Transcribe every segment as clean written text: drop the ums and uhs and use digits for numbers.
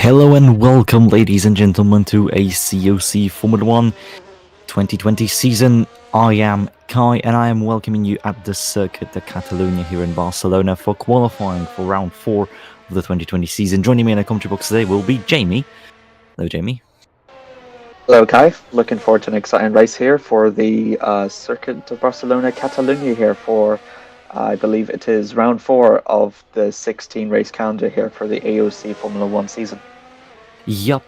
Hello and welcome, ladies and gentlemen, to a COC Formula 1 2020 season. I am Kai and I am welcoming you at the Circuit de Catalunya here in Barcelona for qualifying for round 4 of the 2020 season. Joining me in the commentary box today will be Jamie. Hello, Jamie. Hello, Kai. Looking forward to an exciting race here for the Circuit de Barcelona Catalunya here for, I believe it is round 4 of the 16 race calendar here for the AOC Formula 1 season. Yup,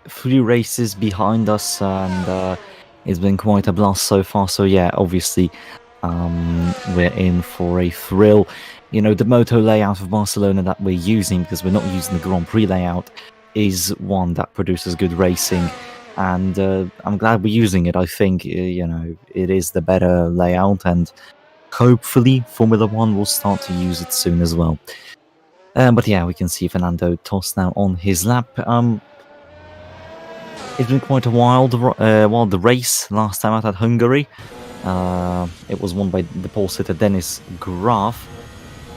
3 races behind us and it's been quite a blast so far. So yeah, obviously we're in for a thrill. You know, the moto layout of Barcelona that we're using, because we're not using the Grand Prix layout, is one that produces good racing. And I'm glad we're using it. I think, you know, it is the better layout, and hopefully Formula 1 will start to use it soon as well. But yeah, we can see Fernando Tost now on his lap. It's been quite a while, the race last time out at Hungary. It was won by the pole sitter Dennis Graf.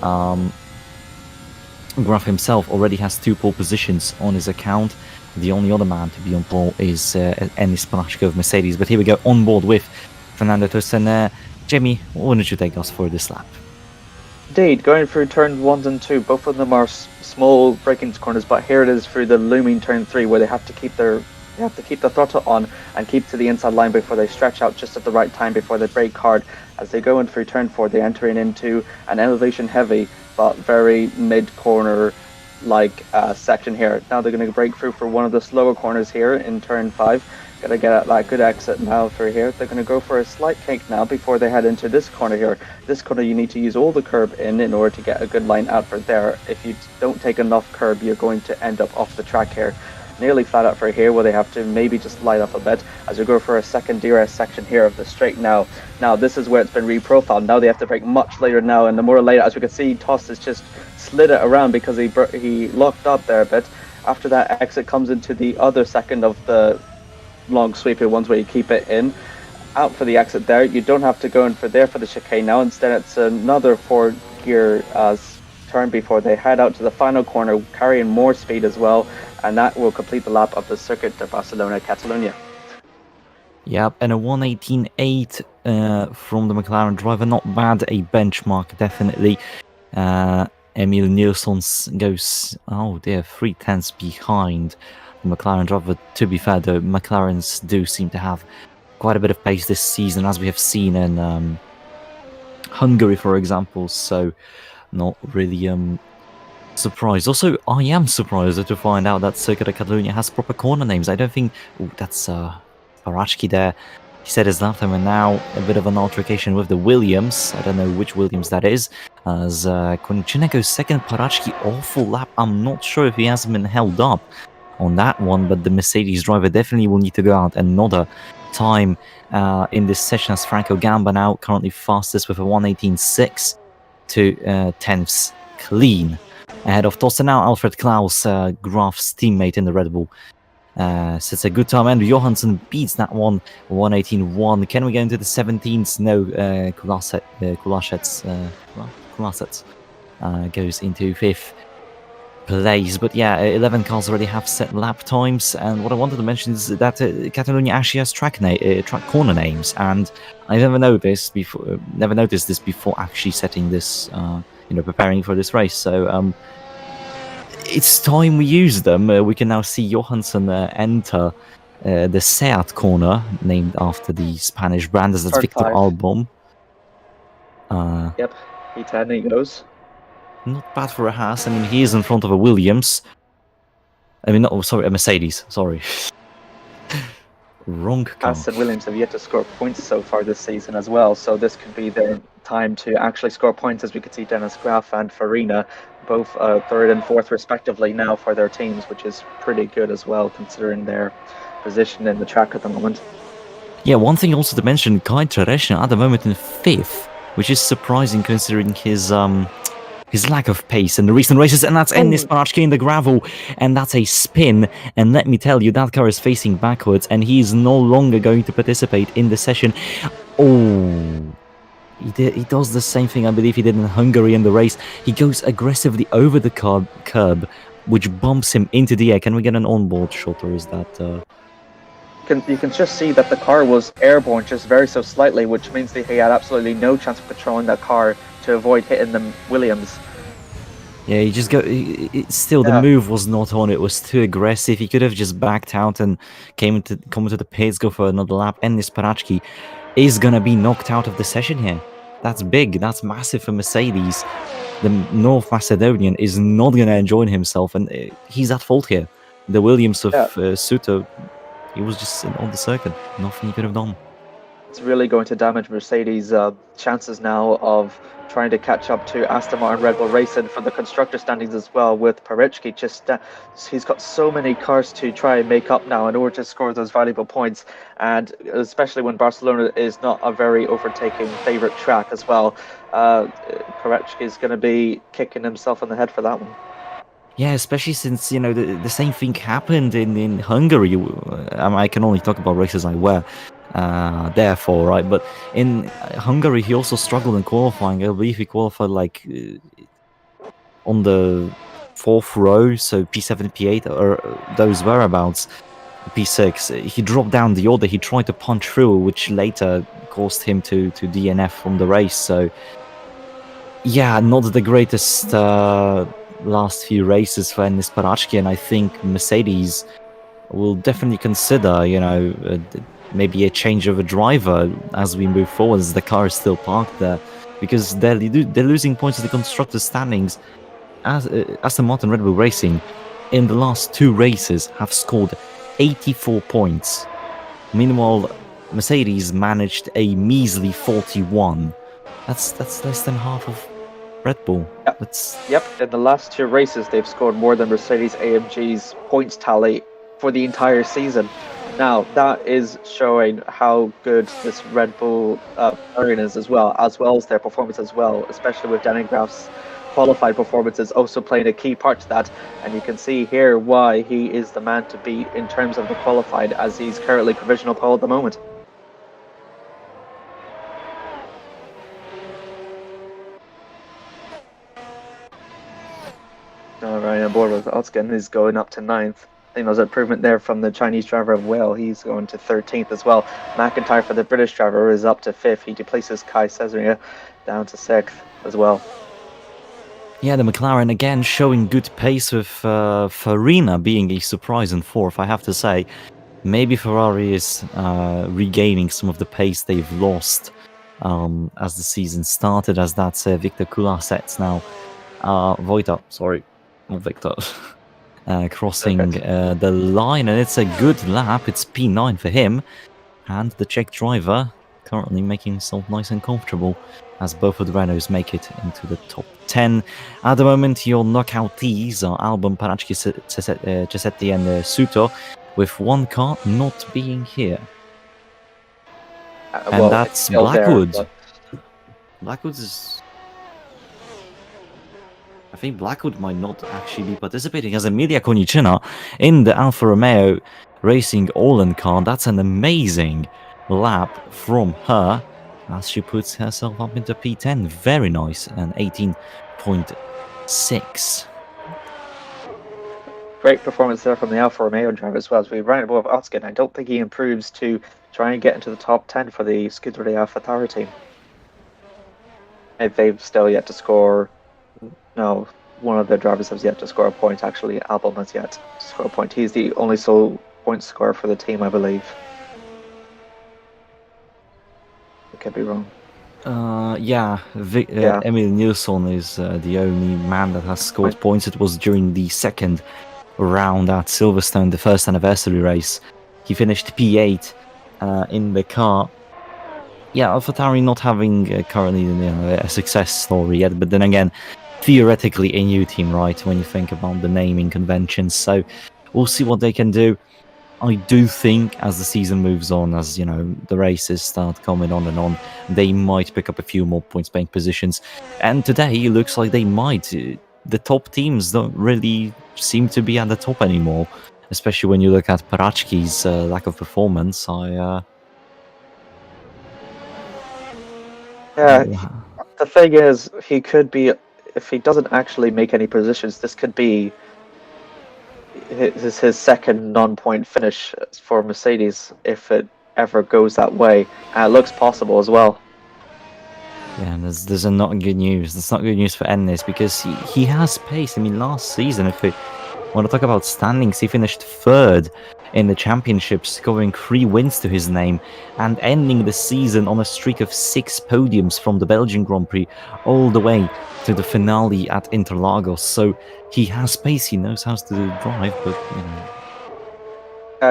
Graf himself already has 2 pole positions on his account. The only other man to be on pole is Enis Panachko of Mercedes. But here we go, on board with Fernando Tost. And Jamie, why don't you take us for this lap? Indeed, going through turn 1 and 2, both of them are small braking corners, but here it is through the looming turn 3 where they have to keep the throttle on and keep to the inside line before they stretch out just at the right time before they brake hard. As they go in through turn 4, they're entering into an elevation heavy but very mid-corner section here. Now they're going to break through for one of the slower corners here in turn 5. Gonna get that good exit now through here. They're going to go for a slight kink now before they head into this corner here. This corner you need to use all the curb in order to get a good line out for there. If you don't take enough curb, you're going to end up off the track here. Nearly flat out for here where they have to maybe just light up a bit as we go for a second DRS section here of the straight now. Now this is where it's been reprofiled. Now they have to brake much later now, and the more later, as we can see, Tost has just slid it around because he locked up there a bit. After that exit comes into the other second of the long sweeping ones where you keep it in. Out for the exit there. You don't have to go in for the chicane now. Instead it's another 4-gear turn before they head out to the final corner, carrying more speed as well, and that will complete the lap of the Circuit de Barcelona Catalunya. Yep, and a 1:18.8 from the McLaren driver, not bad, a benchmark definitely. Emil Nilsson goes, 3/10 behind the McLaren driver. To be fair though, McLarens do seem to have quite a bit of pace this season, as we have seen in Hungary, for example, so not really surprised. Also, I am surprised to find out that Circuit de Catalunya has proper corner names. I don't think... that's Parachki there. He said his lap time, and now a bit of an altercation with the Williams. I don't know which Williams that is. As Konechina goes second, Parachki awful lap. I'm not sure if he hasn't been held up on that one, but the Mercedes driver definitely will need to go out another time in this session, as Franco Gamba now currently fastest with a 1:18.6 to 10ths clean ahead of Tost. Now Alfred Klaus, Graf's teammate in the Red Bull, sets a good time, and Johansson beats that one, 1:18.1. Can we go into the 17s? No, Kulasets goes into 5th place. But yeah, 11 cars already have set lap times, and what I wanted to mention is that Catalonia actually has track corner names, and I never noticed this before actually setting this, preparing for this race. So it's time we use them. We can now see Johansson enter the Seat corner, named after the Spanish brand, as that's Victor 5. Albon. Yep, E10 he goes. Not bad for a Haas. I mean, he is in front of a Williams. I mean, a Mercedes. Sorry. Wrong car. Haas and Williams have yet to score points so far this season as well, so this could be their time to actually score points, as we could see Dennis Graf and Farina both 3rd and 4th respectively now for their teams, which is pretty good as well considering their position in the track at the moment. Yeah, one thing also to mention, Kai Tereshna at the moment in 5th, which is surprising considering his lack of pace in the recent races, and that's Enis Panachki in the gravel, and that's a spin, and let me tell you, that car is facing backwards, and he is no longer going to participate in the session. He does the same thing I believe he did in Hungary in the race. He goes aggressively over the curb which bumps him into the air. Can we get an onboard shot, or is that? You can just see that the car was airborne just very so slightly, which means that he had absolutely no chance of controlling that car to avoid hitting the Williams. Yeah, he just go. Still, the move was not on. It was too aggressive. He could have just backed out and come into the pits, go for another lap. And this Parachki is gonna be knocked out of the session here. That's big. That's massive for Mercedes. The North Macedonian is not gonna enjoy himself, and he's at fault here. The Williams of Suto, he was just on the circuit. Nothing he could have done. It's really going to damage Mercedes' chances now of trying to catch up to Aston Martin Red Bull Racing for the constructor standings as well, with Parechki he's got so many cars to try and make up now in order to score those valuable points, and especially when Barcelona is not a very overtaking favourite track as well. Parechki is going to be kicking himself in the head for that one. Yeah, especially since, the same thing happened in Hungary. I can only talk about races I were therefore, right? But in Hungary, he also struggled in qualifying. I believe he qualified on the 4th row, so P7, P8, or those whereabouts, P6. He dropped down the order. He tried to punch through, which later caused him to DNF from the race. So, yeah, not the greatest last few races for Enis Parachki, and I think Mercedes will definitely consider, maybe a change of a driver as we move forward, as the car is still parked there, because they're losing points in the constructors' standings. Aston Martin Red Bull Racing, in the last 2 races, have scored 84 points. Meanwhile, Mercedes managed a measly 41. That's less than half of Red Bull. Yep. In the last 2 races, they've scored more than Mercedes AMG's points tally for the entire season. Now, that is showing how good this Red Bull variant is as well as their performance as well, especially with Danny Graff's qualified performances also playing a key part to that. And you can see here why he is the man to beat in terms of the qualified, as he's currently provisional pole at the moment. Alright, on board with Otskin is going up to 9th. I think there's an improvement there from the Chinese driver of Whale. He's going to 13th as well. McIntyre for the British driver is up to 5th. He displaces Kai Cesaria down to 6th as well. Yeah, the McLaren again showing good pace, with Farina being a surprise in 4th, I have to say. Maybe Ferrari is regaining some of the pace they've lost as the season started, as that's Victor Kula sets now. Vojta, sorry, not Victor. Crossing the line, and it's a good lap. It's P9 for him, and the Czech driver currently making himself nice and comfortable as both of the Renaults make it into the top 10. At the moment, your knockoutees are Albon, Parachki, Cesetti and Suto, with one car not being here. And that's Blackwood. Blackwood is... I think Blackwood might not actually be participating, as Emilia Konicina in the Alfa Romeo Racing All-in car. That's an amazing lap from her, as she puts herself up into P10. Very nice, and 18.6. Great performance there from the Alfa Romeo driver as well. As we round above Otskin, I don't think he improves to try and get into the top 10 for the Scuderia AlphaTauri team. If they've still yet to score... No, one of their drivers has yet to score a point. Actually, Albon has yet to score a point. He's the only sole point scorer for the team, I believe. I could be wrong. Emil Nilsson is the only man that has scored points. It was during the 2nd round at Silverstone, the 1st anniversary race. He finished P8 in the car. Yeah, AlphaTauri not having currently a success story yet, but then again, theoretically a new team, right, when you think about the naming conventions. So we'll see what they can do. I do think as the season moves on, as the races start coming on and on, they might pick up a few more points bank positions. And today it looks like they might. The top teams don't really seem to be at the top anymore, especially when you look at Parachki's lack of performance. The thing is, he could be, if he doesn't actually make any positions, this could be this is his second non-point finish for Mercedes if it ever goes that way. And it looks possible as well. Yeah, and there's a not good news. That's not good news for Ennis because he has pace. I mean, last season, if we want to talk about standings, he finished third in the championship, scoring 3 wins to his name, and ending the season on a streak of 6 podiums from the Belgian Grand Prix all the way to the finale at Interlagos. So he has pace. He knows how to drive, but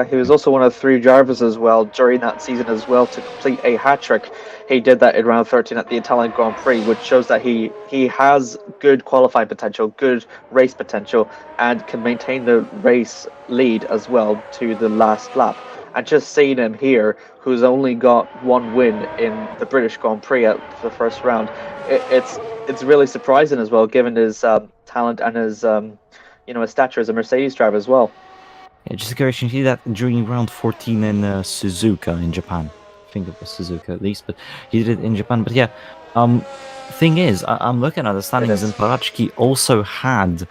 He was also one of 3 drivers as well during that season as well to complete a hat trick. He did that in round 13 at the Italian Grand Prix, which shows that he has good qualifying potential, good race potential, and can maintain the race lead as well to the last lap. And just seeing him here, who's only got 1 win in the British Grand Prix at the first round, it's really surprising as well, given his talent and his his stature as a Mercedes driver as well. yeah, just a correction, he did that during round 14 in Suzuka in Japan. I think it was Suzuka at least, but he did it in Japan. But yeah, thing is, I'm looking at the standings, and Parachki also had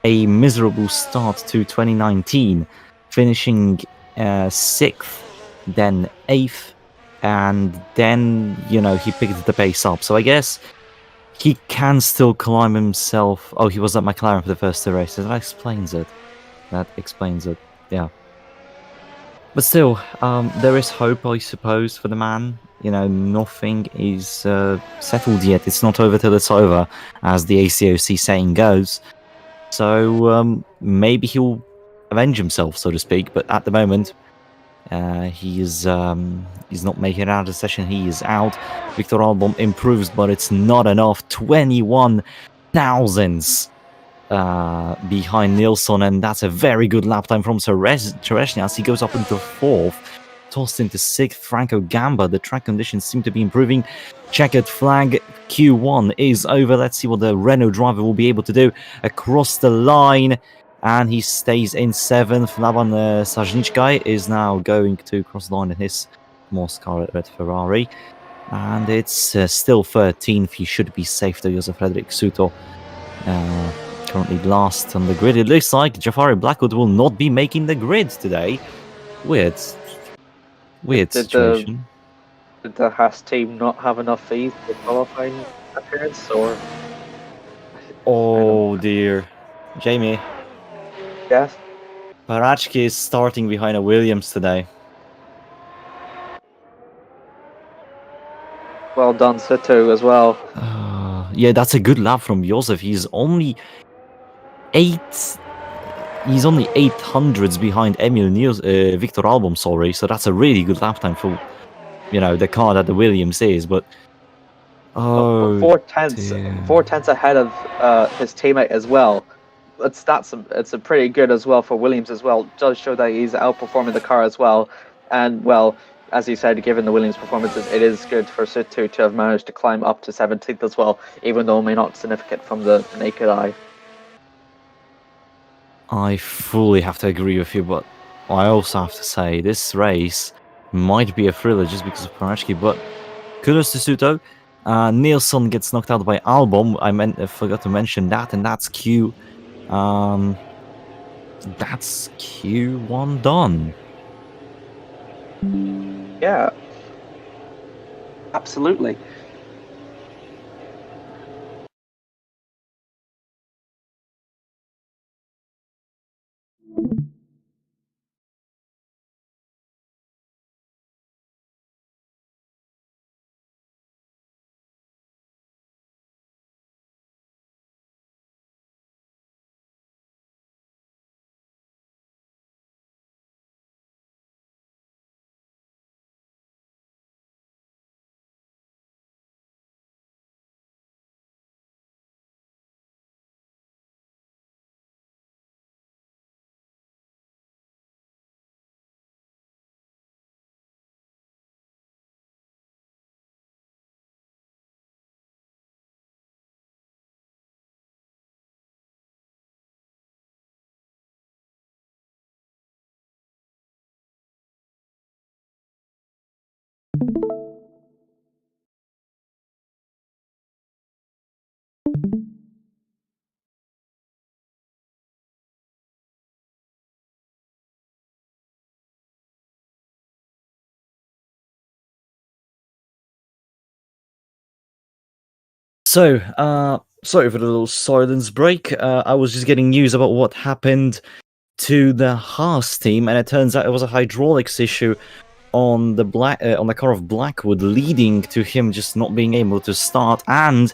a miserable start to 2019, finishing 6th, then 8th, and then, he picked the pace up. So I guess he can still climb himself. Oh, he was at McLaren for the first 2 races. That explains it. Yeah. But still, there is hope, I suppose, for the man. Nothing is settled yet. It's not over till it's over, as the ACOC saying goes. So maybe he'll avenge himself, so to speak. But at the moment, he's not making it out of the session. He is out. Victor Albon improves, but it's not enough. 21 thousandths behind Nilsson, and that's a very good lap time from Tereshny as he goes up into 4th, tossed into 6th. Franco Gamba, the track conditions seem to be improving. Checkered flag, Q1 is over. Let's see what the Renault driver will be able to do across the line, and he stays in 7th. Laban Sajnickai is now going to cross the line in his more scarlet red Ferrari, and it's still 13th. He should be safe though, Josef Frederick Suto. Currently last on the grid. It looks like Jafari Blackwood will not be making the grid today. Weird situation. Did the Haas team not have enough fees for qualifying appearance, or? Oh dear. Jamie, Yes. Parachki is starting behind a Williams today. Well done, Sito, as well. Yeah, that's a good lap from Josef. He's only 8 hundredths behind Victor Albon, sorry. So that's a really good lap time for the car that the Williams is, but We're 4 tenths ahead of his teammate as well. It's a pretty good as well for Williams as well. It does show that he's outperforming the car as well. And well, as you said, given the Williams performances, it is good for Situ to have managed to climb up to 17th as well, even though it may not significant from the naked eye. I fully have to agree with you, but I also have to say this race might be a thriller just because of Parachki, but kudos to Suto. Nilsson gets knocked out by Albon. I forgot to mention that, and that's that's Q1 done. Yeah, absolutely. Sorry for the little silence break. I was just getting news about what happened to the Haas team, and it turns out it was a hydraulics issue on the car of Blackwood, leading to him just not being able to start. And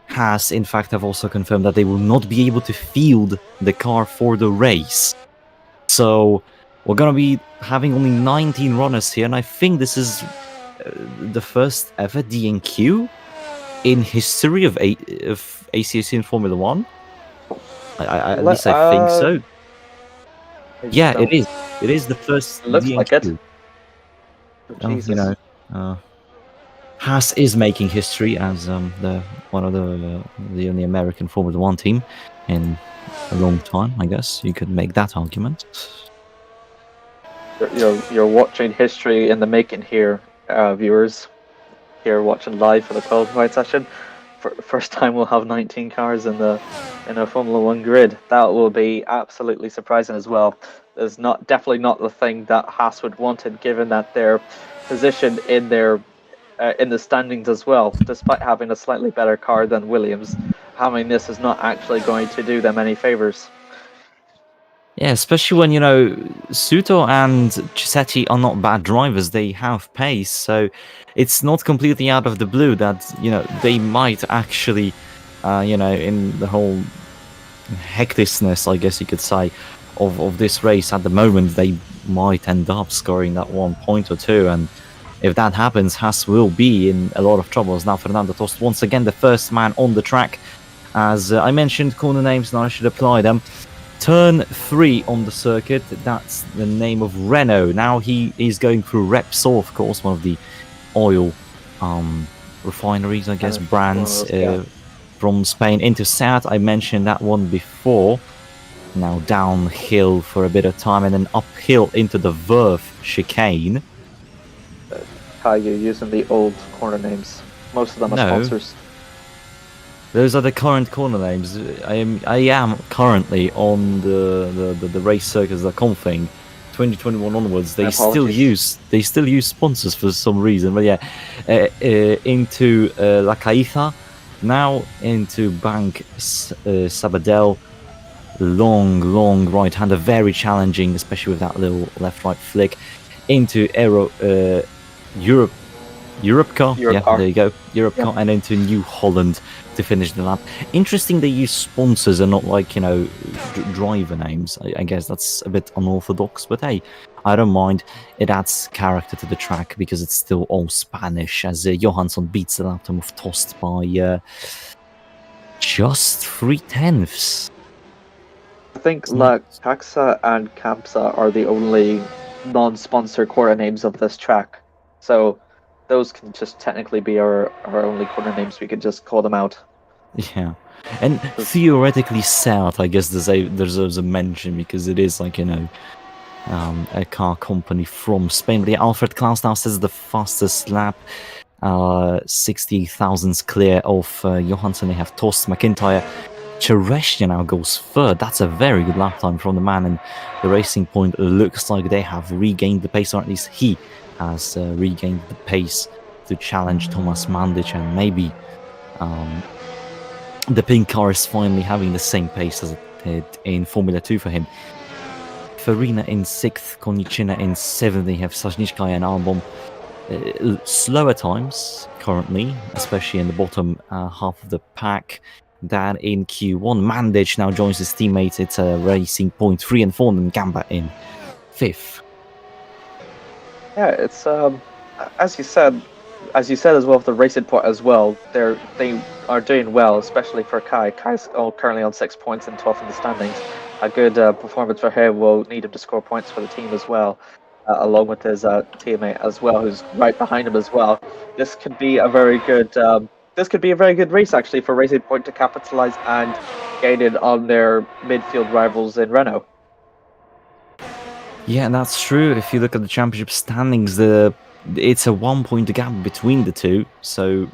Haas, in fact, have also confirmed that they will not be able to field the car for the race. So we're gonna be having only 19 runners here, and I think this is the first ever DNQ in history of ACC in Formula One. At least I think so. Yeah, it is. It is the first. It looks DNQ. like it. You know, Haas is making history as the only American Formula One team in a long time. I guess you could make that argument. You're watching history in the making here, viewers. Here watching live for the qualifying session. First time we'll have 19 cars in a Formula One grid. That will be absolutely surprising as well. It's definitely not the thing that Haas would wanted, given that their position in the standings as well. Despite having a slightly better car than Williams, having this is not actually going to do them any favors. Yeah, especially when, Suto and Cisetti are not bad drivers. They have pace, so it's not completely out of the blue that, they might actually, in the whole hecticness, I guess you could say, of this race at the moment, they might end up scoring that 1 point or two. And if that happens, Haas will be in a lot of troubles. Now, Fernando Tost, once again, the first man on the track. As I mentioned, corner names, now I should apply them. Turn 3 on the circuit, that's the name of Renault. Now he is going through Repsol, of course, one of the oil refineries, I guess, brands from Spain, into Seat. I mentioned that one before. Now downhill for a bit of time and then uphill into the Verve chicane. How you're using the old corner names. Most of them are sponsors. Those are the current corner names. I am currently on the race circuits.com thing. 2021 onwards, they still use sponsors for some reason. But yeah, into La Caixa, now into Bank Sabadell. Long right-hander, very challenging, especially with that little left-right flick. Into Europcar. Yeah, there you go, Europcar, and into New Holland to finish the lap. Interesting they use sponsors and not like, driver names. I guess that's a bit unorthodox, but hey, I don't mind. It adds character to the track because it's still all Spanish, as Johansson beats the lap time of Tost by just 3/10. I think La Caixa and Campsa are the only non-sponsor corner names of this track. So those can just technically be our only corner names. We could just call them out. Yeah, and theoretically South, I guess, deserves a mention because it is like, a car company from Spain. But yeah, Alfred Klaus now says the fastest lap, 60 thousandths clear of Johansson. They have Tost, McIntyre. Chereshnya now goes third. That's a very good lap time from the man, and the Racing Point looks like they have regained the pace, or at least he has regained the pace to challenge Thomas Mandic, and maybe the pink car is finally having the same pace as it did in Formula 2 for him. Farina in 6th, Konichina in 7th, they have Sajniczka and Albon. Slower times currently, especially in the bottom half of the pack, than in Q1. Mandic now joins his teammates. It's a Racing Point 3 and 4, and Gamba in 5th. Yeah, it's as you said as well, for the Racing Point as well. They are doing well, especially for Kai. Kai's currently on 6 points and 12th in the standings. A good performance for him will need him to score points for the team as well, along with his teammate as well, who's right behind him as well. This could be a very good. This could be a very good race actually for Racing Point to capitalise and gain in on their midfield rivals in Renault. Yeah, and that's true. If you look at the championship standings, it's a 1 point gap between the two. So,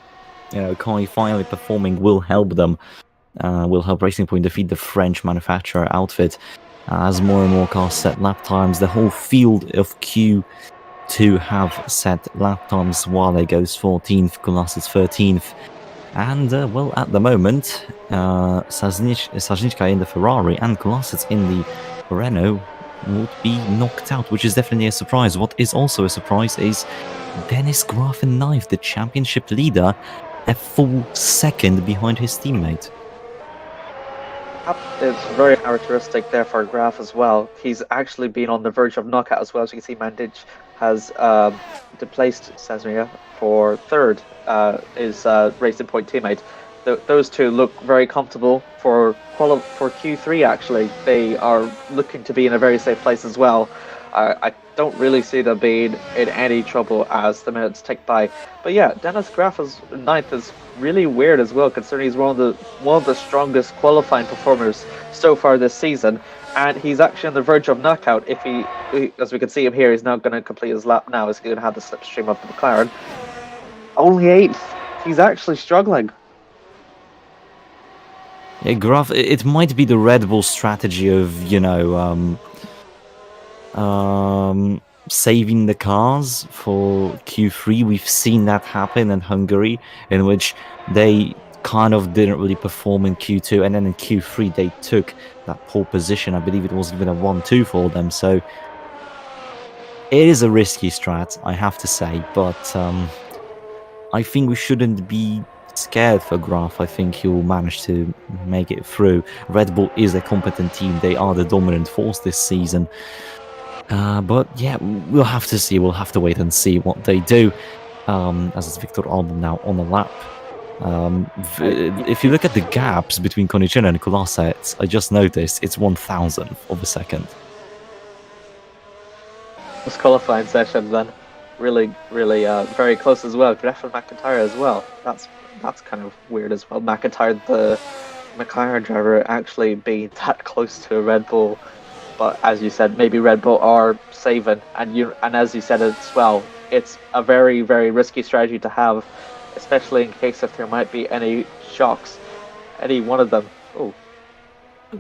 Kai finally performing will help them. Will help Racing Point defeat the French manufacturer outfit. As more and more cars set lap times, the whole field of Q2 have set lap times. Wale goes 14th, Kulas is 13th. And, well, at the moment, Sazniczka in the Ferrari and Kolasec in the Renault would be knocked out, which is definitely a surprise. What is also a surprise is Dennis Graf in ninth, the championship leader, a full second behind his teammate. It's very characteristic there for Graf as well. He's actually been on the verge of knockout as well. As you can see, Mandic has displaced Saznia for third, his Racing Point teammate. Those two look very comfortable for Q3. Actually, they are looking to be in a very safe place as well. I don't really see them being in any trouble as the minutes tick by. But yeah, Dennis Graf is ninth is really weird as well, considering he's one of the strongest qualifying performers so far this season, and he's actually on the verge of knockout. If he as we can see him here, he's now going to complete his lap now. He's going to have the slipstream of the McLaren. Only 8th. He's actually struggling. Yeah, Graf, it might be the Red Bull strategy of, saving the cars for Q3. We've seen that happen in Hungary, in which they kind of didn't really perform in Q2, and then in Q3 they took that pole position. I believe it was even a 1-2 for them, so it is a risky strat, I have to say, but I think we shouldn't be scared for Graf. I think he'll manage to make it through. Red Bull is a competent team. They are the dominant force this season. But yeah, we'll have to see. We'll have to wait and see what they do. As it's Victor Albon now on the lap. If you look at the gaps between Konicina and Kolasec, I just noticed it's 1,000th of a second. This qualifying session then, really very close as well. Graf and McIntyre as well. That's kind of weird as well. McIntyre, the McLaren driver, actually being that close to a Red Bull. But as you said, maybe Red Bull are saving, and as you said as well, it's a very, very risky strategy to have, especially in case if there might be any shocks, any one of them. Oh,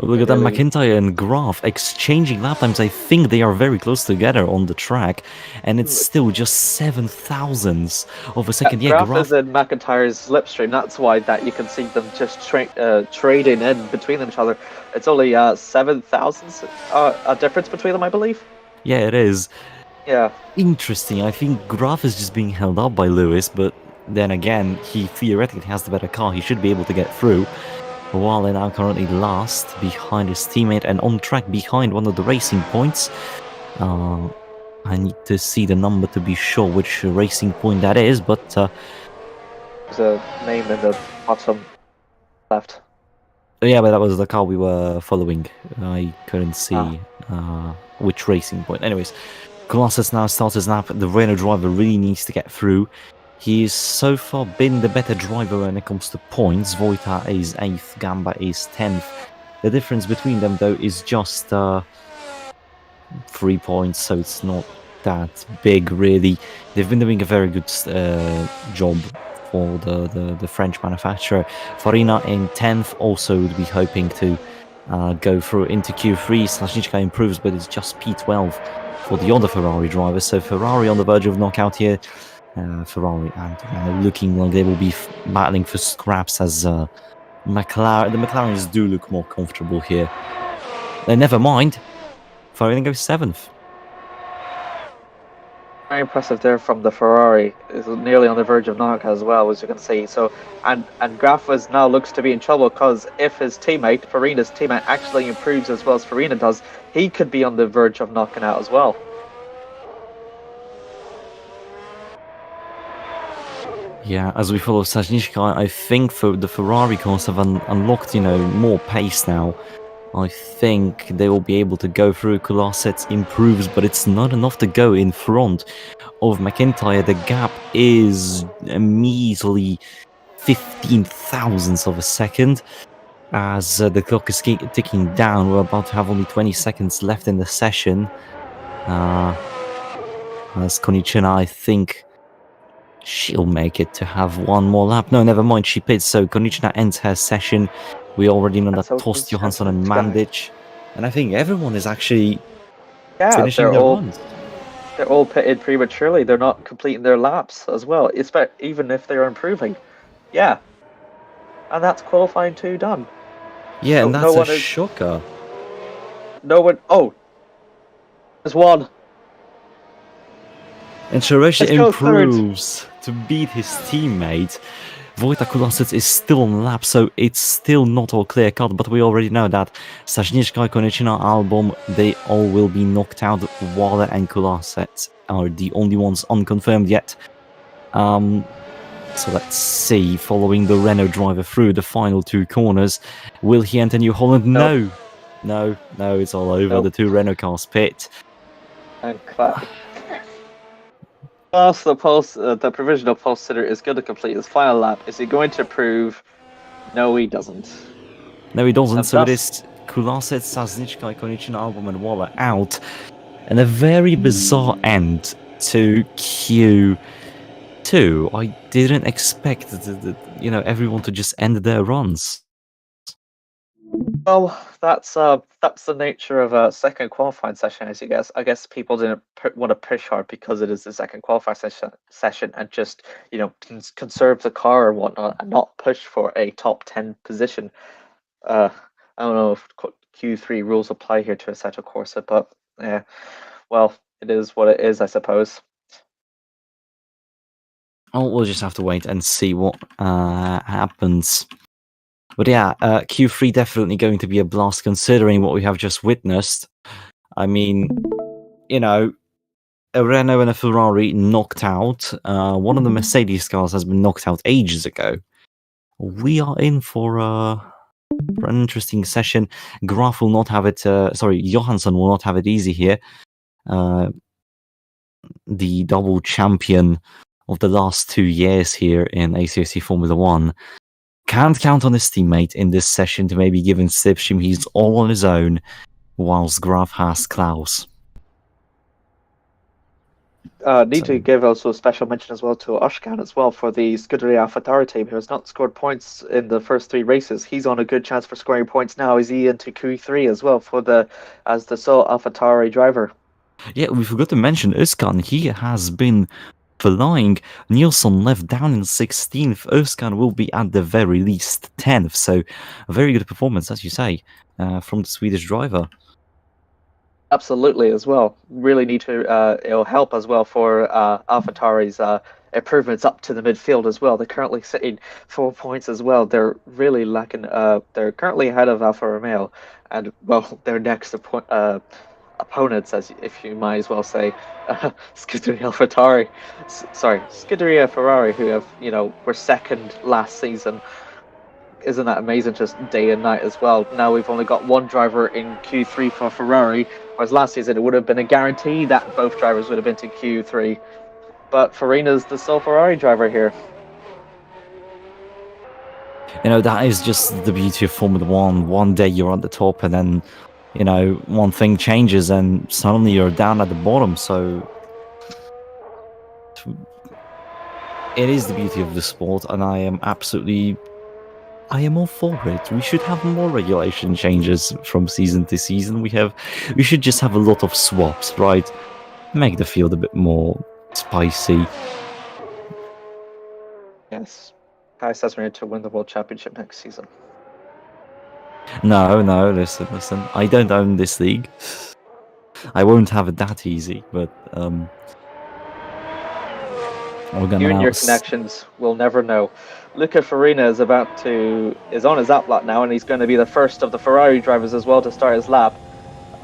look at that, McIntyre and Graf exchanging lap times. I think they are very close together on the track, and it's still just 7,000ths of a second. Yeah, Graf is in McIntyre's slipstream. That's why that you can see them just trading in between each other. It's only 7,000ths a difference between them, I believe. Yeah, it is. Yeah. Interesting. I think Graf is just being held up by Lewis, but then again, he theoretically has the better car. He should be able to get through. While they're now currently last behind his teammate and on track behind one of the racing points. I need to see the number to be sure which racing point that is, but there's a name in the bottom left. Yeah, but that was the car we were following. I couldn't see which racing point. Anyways, Kolasec now starts his lap. The Renault driver really needs to get through. He's so far been the better driver when it comes to points. Vojta is 8th, Gamba is 10th. The difference between them, though, is just 3 points, so it's not that big, really. They've been doing a very good job for the French manufacturer. Farina in 10th also would be hoping to go through into Q3. Sazniczka improves, but it's just P12 for the other Ferrari driver. So Ferrari on the verge of knockout here. Ferrari and looking like they will be battling for scraps as the McLarens do look more comfortable here. Never mind, Ferrari goes 7th. Very impressive there from the Ferrari. Is nearly on the verge of knockout as well, as you can see. So and Graf now looks to be in trouble, because if his teammate, Farina's teammate, actually improves as well as Farina does, he could be on the verge of knocking out as well. Yeah, as we follow Sazniczka, I think for the Ferrari cars have unlocked, more pace now. I think they will be able to go through. Kolasec improves, but it's not enough to go in front of McIntyre. The gap is a measly 15,000ths of a second. As the clock is ticking down, we're about to have only 20 seconds left in the session. As Konicina, I think she'll make it to have one more lap. No, never mind, she pits, so Konicina ends her session. We already know that Tost, Johansson and Mandic. And I think everyone is actually finishing their runs. They're all pitted prematurely. They're not completing their laps as well, even if they're improving. Yeah. and that's qualifying 2 done. Yeah, So and that's a shocker. no one. Oh, there's one. And Shureshi Let's go third. improves to beat his teammate. Wojtek Kulasec is still on lap, so it's still not all clear cut, but we already know that Staniczka, Konechina, Album, they all will be knocked out. Waller and Kulasec are the only ones unconfirmed yet. So let's see, following the Renault driver through the final 2 corners, will he enter New Holland? Nope. No, it's all over. Nope. The 2 Renault cars pit. And the provisional pole sitter is going to complete his final lap. Is he going to prove? No, he doesn't. No, he doesn't. And So it is Kulasec, Staniczka, Konechina, Album, and Waller out. And a very bizarre end to Q2. I didn't expect everyone to just end their runs. Well, that's the nature of a second qualifying session, as you guess. I guess people didn't want to push hard because it is the second qualifying session, and just conserve the car or whatnot, and not push for a top 10 position. I don't know if Q3 rules apply here to Assetto Corsa, but yeah, well, it is what it is, I suppose. Oh, we'll just have to wait and see what happens. But yeah, Q3 definitely going to be a blast considering what we have just witnessed. I mean, a Renault and a Ferrari knocked out. One of the Mercedes cars has been knocked out ages ago. We are in for an interesting session. Graf will not have it. Johansson will not have it easy here. The double champion of the last 2 years here in ACOC Formula 1 can't count on his teammate in this session to maybe give him slipstream. He's all on his own, whilst Graf has Klaus. Need to give also a special mention as well to Oshkan as well for the Scuderia AlphaTauri team, who has not scored points in the first 3 races. He's on a good chance for scoring points now. Is he into Q3 as well as the sole AlphaTauri driver? Yeah, we forgot to mention Özkan. He has been flying. Nielsen left down in 16th. Özkan will be at the very least 10th. So a very good performance, as you say, from the Swedish driver. Absolutely, as well. Really need to. It'll help as well for AlphaTauri's improvements up to the midfield as well. They're currently sitting 4 points as well. They're really lacking. They're currently ahead of Alfa Romeo, and well, their next opponents, as if you might as well say, Scuderia Ferrari, who were second last season. Isn't that amazing? Just day and night as well. Now we've only got one driver in Q3 for Ferrari, whereas last season it would have been a guarantee that both drivers would have been to Q3. But Farina's the sole Ferrari driver here. That is just the beauty of Formula 1. One day you're at the top, and then, one thing changes, and suddenly you're down at the bottom. So it is the beauty of the sport, and I am all for it. We should have more regulation changes from season to season. We should just have a lot of swaps, right? Make the field a bit more spicy. Yes. Kai says we need to win the World Championship next season. No, listen. I don't own this league. I won't have it that easy, but you and your connections will never know. Luca Farina is on his lap now, and he's going to be the first of the Ferrari drivers as well to start his lap.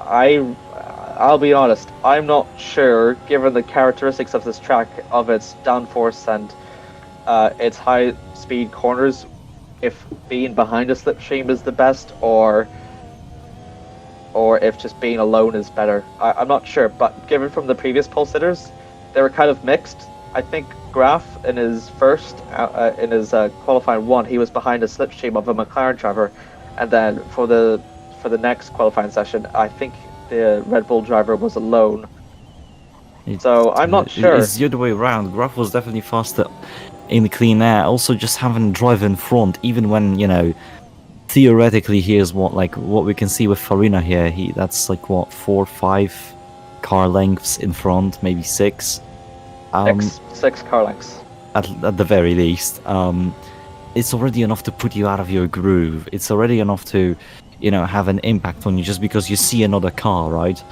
I'll be honest, I'm not sure, given the characteristics of this track, of its downforce and its high speed corners, if being behind a slipstream is the best, or if just being alone is better. I'm not sure, but given from the previous pole sitters, they were kind of mixed. I think Graf in his qualifying 1, he was behind a slipstream of a McLaren driver, and then for the next qualifying session, I think the Red Bull driver was alone. So I'm not sure. It's the other way around. Graf was definitely faster in the clean air. Also, just having drive in front, even when theoretically, here's what we can see with Farina here. That's 4 or 5 car lengths in front, maybe 6. 6 car lengths at the very least. it's already enough to put you out of your groove. It's already enough to, have an impact on you just because you see another car, right?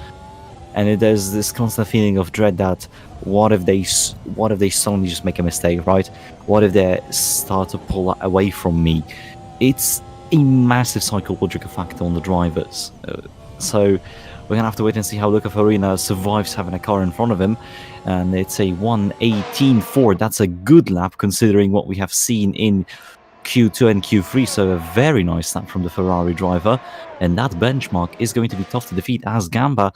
And there's this constant feeling of dread that what if they suddenly just make a mistake, right? What if they start to pull away from me? It's a massive psychological factor on the drivers. So we're gonna have to wait and see how Luca Farina survives having a car in front of him. And it's a 1:18.4. That's a good lap considering what we have seen in Q2 and Q3. So a very nice lap from the Ferrari driver. And that benchmark is going to be tough to defeat as Gamba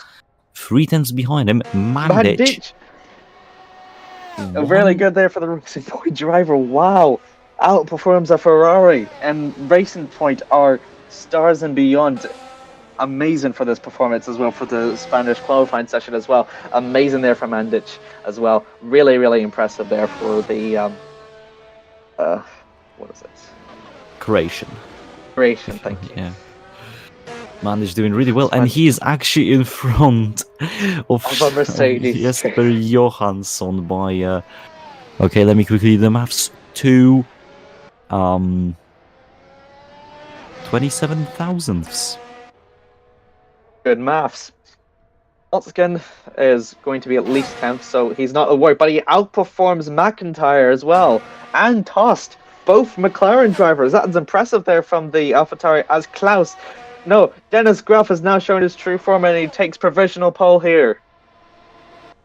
3 tenths behind him. Mandich. Really good there for the Racing Point driver. Wow. Outperforms a Ferrari. And Racing Point are stars and beyond. Amazing for this performance as well, for the Spanish qualifying session as well. Amazing there for Mandich as well. Really, really impressive there for the what is it? Croatian, thank you. Yeah. Mandich doing really well, and he is actually in front of a Mercedes. Jesper Johansson by okay, let me quickly do the maths. 27 thousandths. Good maths. Otkin is going to be at least 10th, so he's not a worry. But he outperforms McIntyre as well, and Tost, both McLaren drivers. That's impressive there from the AlphaTauri, as Dennis Graf has now shown his true form, and he takes provisional pole here.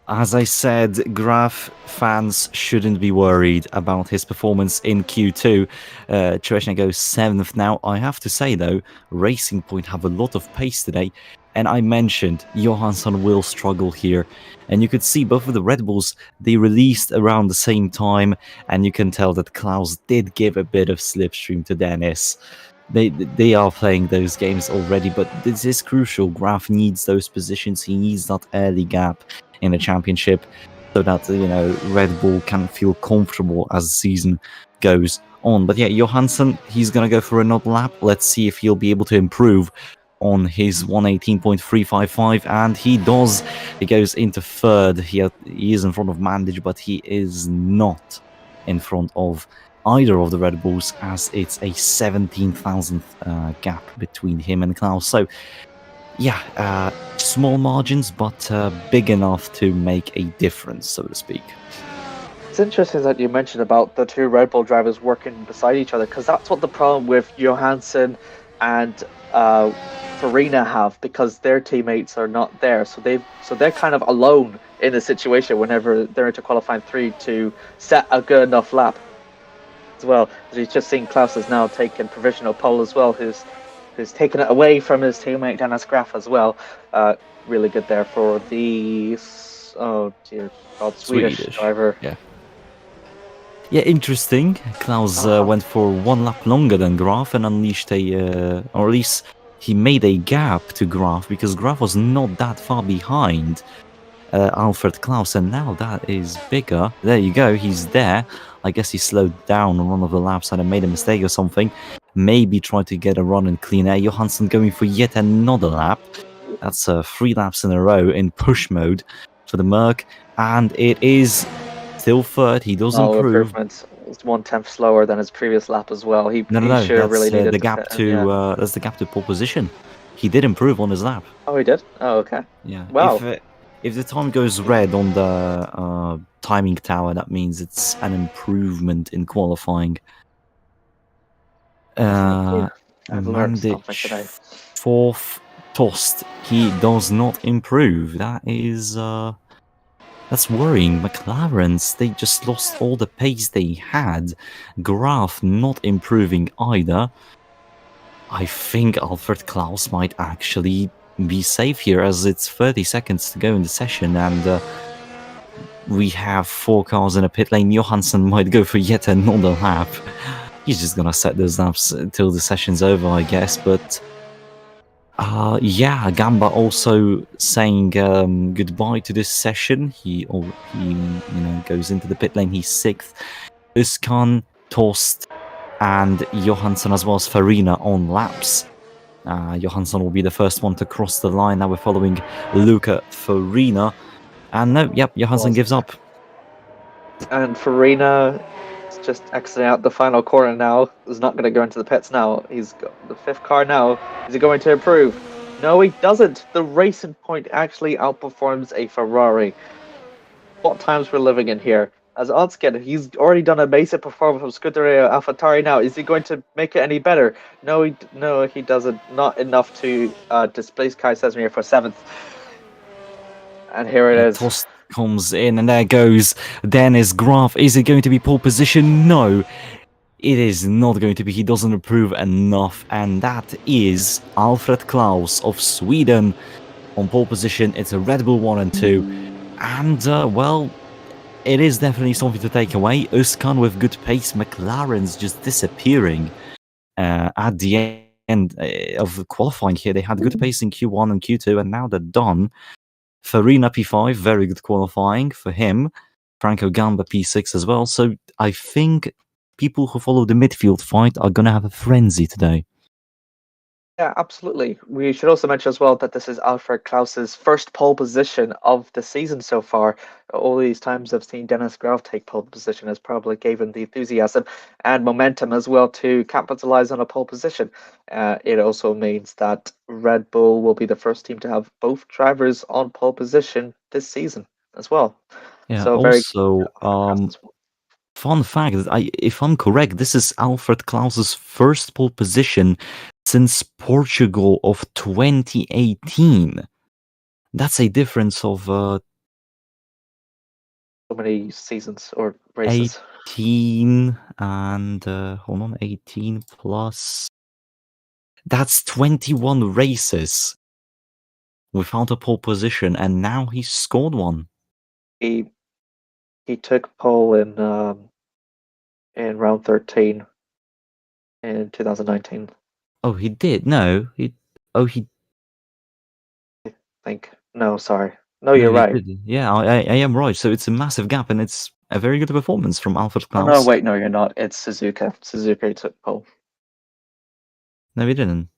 As I said, Graf fans shouldn't be worried about his performance in Q2. Tereshna goes 7th now. I have to say, though, Racing Point have a lot of pace today. And I mentioned Johansson will struggle here. And you could see both of the Red Bulls, they released around the same time. And you can tell that Klaus did give a bit of slipstream to Dennis. They are playing those games already, but this is crucial. Graf needs those positions. He needs that early gap in the championship so that, Red Bull can feel comfortable as the season goes on. But yeah, Johansson, he's going to go for another lap. Let's see if he'll be able to improve on his 1:18.355, and he does. He goes into third. He is in front of Mandich, but he is not in front of either of the Red Bulls, as it's a 17,000th gap between him and Klaus. So yeah, small margins, but big enough to make a difference, so to speak. It's interesting that you mentioned about the two Red Bull drivers working beside each other, because that's what the problem with Johansson and Farina have, because their teammates are not there, so they're kind of alone in a situation whenever they're into qualifying 3 to set a good enough lap as well. As you've just seen, Klaus has now taken provisional pole as well, who's taken it away from his teammate Dennis Graf as well. Really good there for the Swedish driver. Yeah, interesting. Klaus went for one lap longer than Graf and unleashed or at least he made a gap to Graf, because Graf was not that far behind Alfred Klaus, and now that is bigger. There you go, he's there. I guess he slowed down on one of the laps and made a mistake or something. Maybe tried to get a run in clean air. Johansson going for yet another lap. That's 3 laps in a row in push mode for the Merc, and it is still third. He does improve. It's 1/10 slower than his previous lap as well. He No. sure That's really needed the gap to that's the gap to pole position. He did improve on his lap. Oh, he did? Oh, okay. Yeah. Wow. If the time goes red on the timing tower, that means it's an improvement in qualifying. Mandich, 4th. Tost, he does not improve. That is that's worrying. McLaren's, they just lost all the pace they had. Graf not improving either. I think Alfred Klaus might actually be safe here, as it's 30 seconds to go in the session, and we have 4 cars in a pit lane. Johansson might go for yet another lap. He's just gonna set those laps until the session's over, I guess. But yeah, Gamba also saying goodbye to this session. He goes into the pit lane. He's 6th. Özkan, Tost, and Johansson, as well as Farina on laps. Johansson will be the first one to cross the line. Now we're following Luca Farina. And Johansson gives up. And Farina just exiting out the final corner now. He's not going to go into the pits now. He's got the fifth car now. Is he going to improve? No, he doesn't. The Racing Point actually outperforms a Ferrari. What times we're living in here? As odds get it, he's already done a basic performance from Scuderia AlphaTauri now. Is he going to make it any better? No, he doesn't. Not enough to displace Kai Sesmir for 7th. And here it is. Tost comes in, and there goes Dennis Graf. Is it going to be pole position? No, it is not going to be. He doesn't improve enough, and that is Alfred Klaus of Sweden on pole position. It's a Red Bull 1 and 2, and well, it is definitely something to take away. Özkan with good pace, McLaren's just disappearing at the end of qualifying here. They had good pace in Q1 and Q2, and now they're done. Farina P5, very good qualifying for him. Franco Gamba P6 as well. So I think people who follow the midfield fight are going to have a frenzy today. Yeah, absolutely. We should also mention as well that this is Alfred Klaus's first pole position of the season so far. All these times I've seen Dennis Graf take pole position has probably given the enthusiasm and momentum as well to capitalize on a pole position. It also means that Red Bull will be the first team to have both drivers on pole position this season as well. Yeah, so also, fun fact, if I'm correct, this is Alfred Klaus's first pole position since Portugal of 2018. That's a difference of so many seasons or races. 18 and hold on, 18 plus. That's 21 races without a pole position, and now he's scored one. He took pole in round 13 in 2019. Oh, he did. No, he. I think. No, sorry. No, you're right. Did. Yeah, I am right. So it's a massive gap, and it's a very good performance from Alfred Klaus. Oh, no, wait, no, you're not. It's Suzuka. Suzuka took pole. No, he didn't.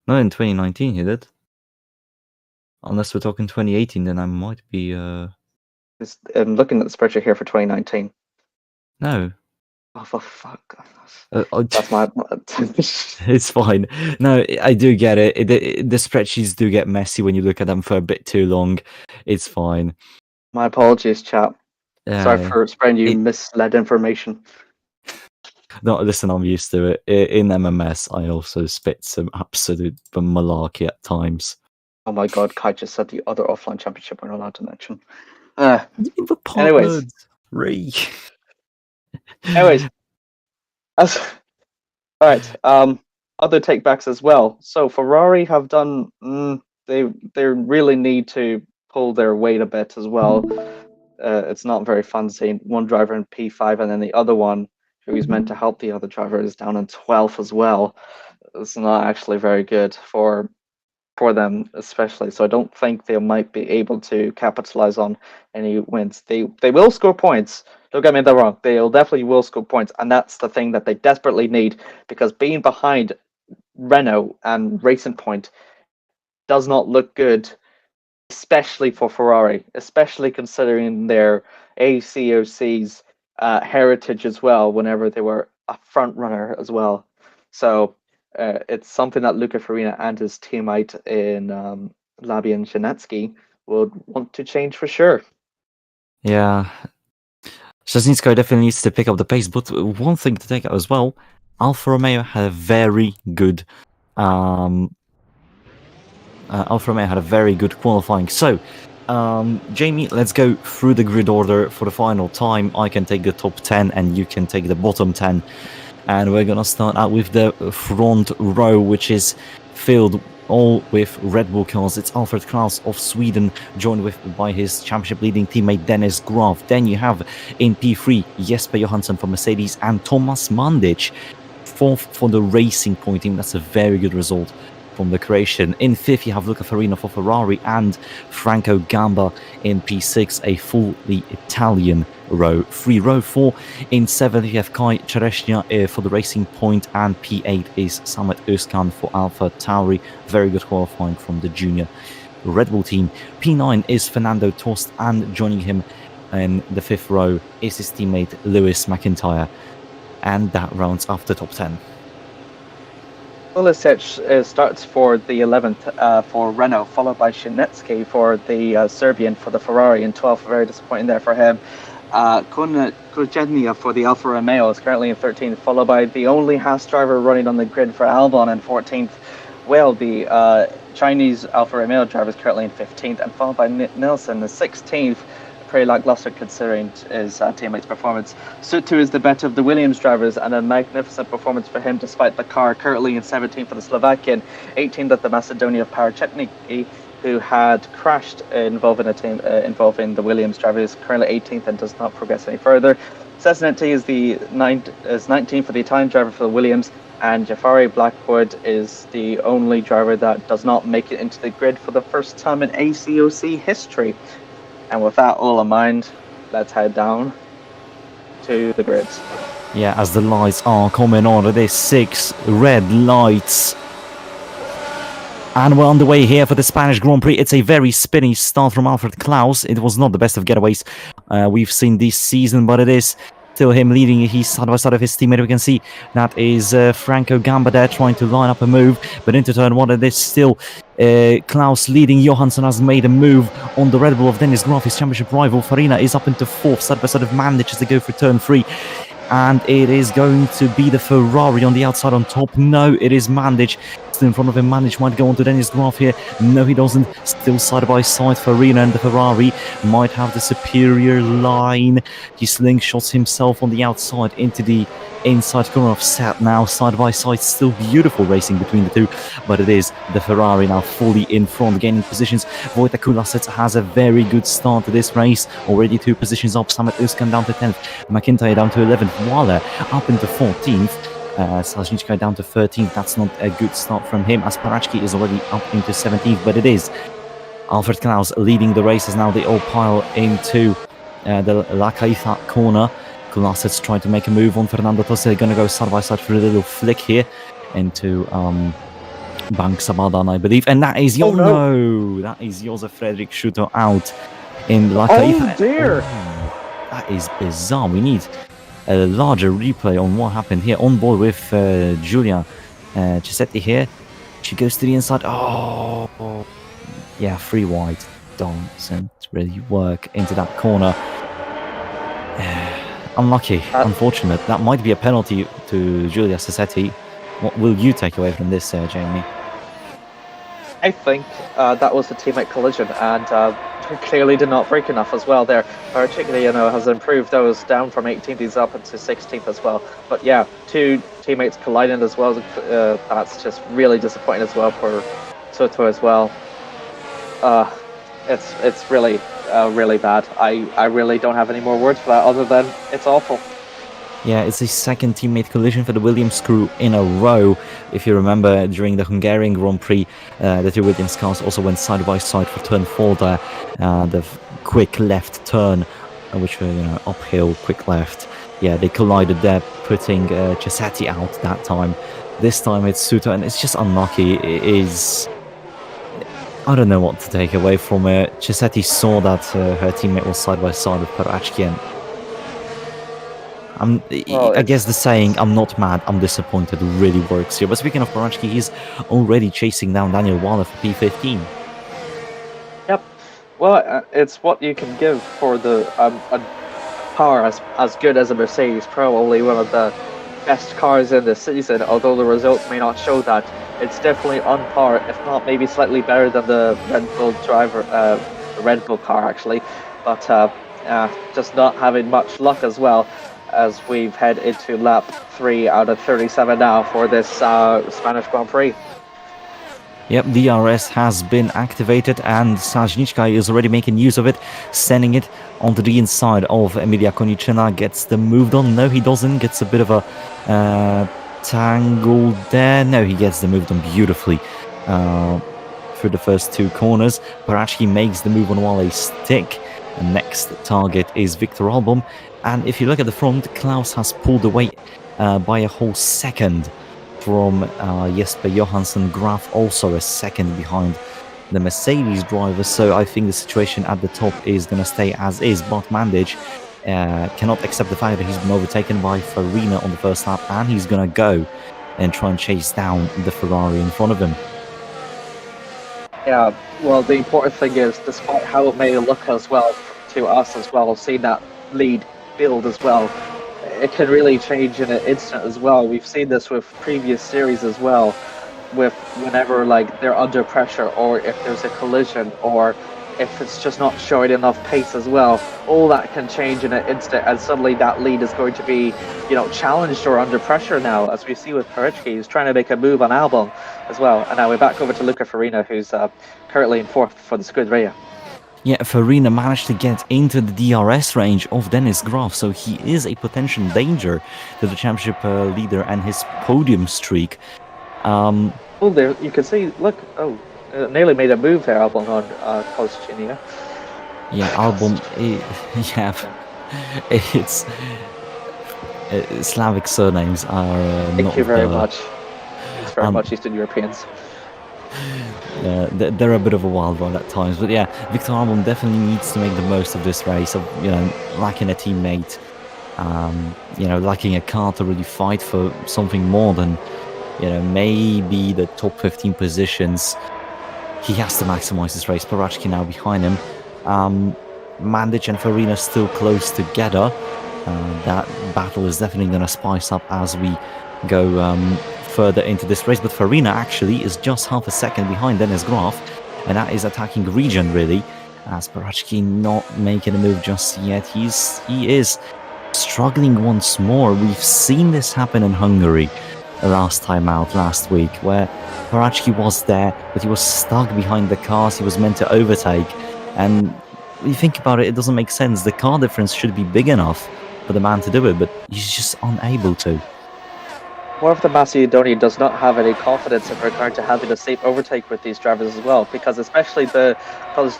No, in 2019 he did. Unless we're talking 2018, then I might be. I'm looking at the spreadsheet here for 2019. No. Oh, for fuck. That's my. It's fine. No, I do get it. The spreadsheets do get messy when you look at them for a bit too long. It's fine. My apologies, chap. Sorry for spreading you misled information. No, listen, I'm used to it. In MMS, I also spit some absolute malarkey at times. Oh my god, Kai just said the other offline championship we're not allowed to mention. Anyways. Anyways. Alright, other takebacks as well. So Ferrari have done they really need to pull their weight a bit as well. It's not very fun seeing one driver in P5 and then the other one who is meant to help the other driver is down in 12th as well. It's not actually very good for them, especially. So I don't think they might be able to capitalize on any wins. They will score points. Don't get me that wrong. They'll definitely will score points, and that's the thing that they desperately need, because being behind Renault and Racing Point does not look good, especially for Ferrari, especially considering their ACOC's heritage as well, whenever they were a front runner as well. So it's something that Luca Farina and his teammate in Labian Janetsky would want to change for sure. Yeah. Szczesnicko definitely needs to pick up the pace, but one thing to take out as well, Alfa Romeo had a very good qualifying. So, Jamie, let's go through the grid order for the final time. I can take the top 10 and you can take the bottom 10. And we're going to start out with the front row, which is filled all with Red Bull cars. It's Alfred Klaus of Sweden, joined by his championship leading teammate Dennis Graf. Then you have in P3 Jesper Johansson for Mercedes and Thomas Mandic, fourth for the Racing Point team. That's a very good result from the Croatian. In fifth, you have Luca Farina for Ferrari and Franco Gamba in P6, a fully Italian row. Row 4. In seventh, you have Kai Chereshnya for the Racing Point, and P8 is Samet Özkan for AlphaTauri. Very good qualifying from the junior Red Bull team. P9 is Fernando Tost, and joining him in the 5th row is his teammate Lewis McIntyre. And that rounds off the top 10. Pulisic starts for the 11th for Renault, followed by Shinetsky for the Serbian for the Ferrari in 12th. Very disappointing there for him. Kurjednia for the Alfa Romeo is currently in 13th, followed by the only Haas driver running on the grid for Albon in 14th. Well, the Chinese Alfa Romeo driver is currently in 15th, and followed by Nilsson in 16th. Pretty lackluster considering his teammate's performance. Sutu is the better of the Williams drivers, and a magnificent performance for him despite the car. Currently in 17th for the Slovakian, 18th at the Macedonia Parachetniki, who had crashed involving a team involving the Williams drivers. Currently 18th and does not progress any further. Cesanetti is 19th for the Italian driver for the Williams, and Jafari Blackwood is the only driver that does not make it into the grid for the first time in ACOC history. And with that all in mind, let's head down to the grids. Yeah, as the lights are coming on, it is 6 red lights. And we're on the way here for the Spanish Grand Prix. It's a very spinny start from Alfred Klaus. It was not the best of getaways we've seen this season, but it is still him leading. He's side by side of his teammate. We can see that is Franco Gamba there trying to line up a move, but into turn one, it is still Klaus leading. Johansson has made a move on the Red Bull of Dennis Graf, his championship rival. Farina is up into 4th, side by side of manages to go for turn 3. And it is going to be the Ferrari on the outside on top. No, it is Mandic still in front of him. Mandic might go on to Dennis Graf here. No, he doesn't. Still side by side. Farina and the Ferrari might have the superior line. He slingshots himself on the outside into the inside corner of Sat now. Side by side. Still beautiful racing between the two. But it is the Ferrari now fully in front, gaining positions. Wojtek Kulasec has a very good start to this race. Already 2 positions up. Samet Uskan down to 10th. McIntyre down to 11th. Waller up into 14th. Salznicka down to 13th. That's not a good start from him, as Parachki is already up into 17th, but it is Alfred Klaus leading the races now. They all pile into the La Caifa corner. Kulasec trying to make a move on Fernando Tosse. They're going to go side by side for a little flick here into Bank Sabadan, I believe. And that is that is Josef Frederick Schutter out in La Caifa. Oh dear! That is bizarre. We need a larger replay on what happened here. On board with Giulia Cisetti here. She goes to the inside. Oh, yeah, 3 wide. Doesn't really work into that corner. Unlucky, unfortunate. That might be a penalty to Giulia Cisetti. What will you take away from this, Jamie? I think that was a teammate collision, and clearly did not break enough as well there. Particularly, has improved those down from 18th, he's up into 16th as well. But yeah, 2 teammates colliding as well. That's just really disappointing as well for Soto as well. It's really really bad. I really don't have any more words for that other than it's awful. Yeah, it's the 2nd teammate collision for the Williams crew in a row. If you remember, during the Hungarian Grand Prix, the 2 Williams cars also went side by side for turn 4 there. The quick left turn, which were, uphill, quick left. Yeah, they collided there, putting Cisetti out that time. This time it's Suter, and it's just unlucky. It is... I don't know what to take away from it. Cisetti saw that her teammate was side by side with Parachkian. I guess the saying, I'm not mad, I'm disappointed, really works here. But speaking of Parachki, he's already chasing down Daniel Waller for P15. Yep. Well, it's what you can give for the a car as good as a Mercedes, probably one of the best cars in the season, although the results may not show that. It's definitely on par, if not maybe slightly better than the Red Bull the Red Bull car actually. But just not having much luck as well, as we've head into lap 3 out of 37 now for this Spanish Grand Prix. Yep, DRS has been activated and Salznicka is already making use of it, sending it onto the inside of Emilia Konicina. Gets the move done. No, he doesn't. Gets a bit of a tangle there. No, he gets the move done beautifully through the first 2 corners. Parachki makes the move on while they stick. The next target is Victor Albom. And if you look at the front, Klaus has pulled away by a whole second from Jesper Johansson. Graf also a second behind the Mercedes driver. So I think the situation at the top is going to stay as is. But Mandic cannot accept the fact that he's been overtaken by Farina on the first lap, and he's going to go and try and chase down the Ferrari in front of him. Yeah, well, the important thing is, despite how it may look as well to us as well, seeing that lead build as well, it can really change in an instant as well. We've seen this with previous series as well, with whenever like they're under pressure, or if there's a collision, or if it's just not showing enough pace as well. All that can change in an instant, and suddenly that lead is going to be, challenged or under pressure now, as we see with Parechki, who's trying to make a move on Albon as well. And now we're back over to Luca Farina, who's currently in fourth for the Scuderia. Yeah, Farina managed to get into the DRS range of Dennis Graf, so he is a potential danger to the championship leader and his podium streak. Oh, there you can see. Look, nearly made a move there, Albon on Kosciuszko. Yeah, Albon. It's Slavic surnames are. Thank you very much. Thanks very much, Eastern Europeans. They're a bit of a wild ride at times, but yeah, Victor Albon definitely needs to make the most of this race. Of lacking a teammate, lacking a car to really fight for something more than maybe the top 15 positions. He has to maximize this race. Parachki now behind him. Mandic and Farina still close together. That battle is definitely going to spice up as we go further into this race. But Farina actually is just half a second behind Dennis Graf, and that is attacking region really, as Parachki not making a move just yet. He is struggling once more. We've seen this happen in Hungary last time out last week, where Parachki was there, but he was stuck behind the cars he was meant to overtake. And when you think about it, it doesn't make sense. The car difference should be big enough for the man to do it, but he's just unable to. More of the Macedonian does not have any confidence in regard to having a safe overtake with these drivers as well, because especially because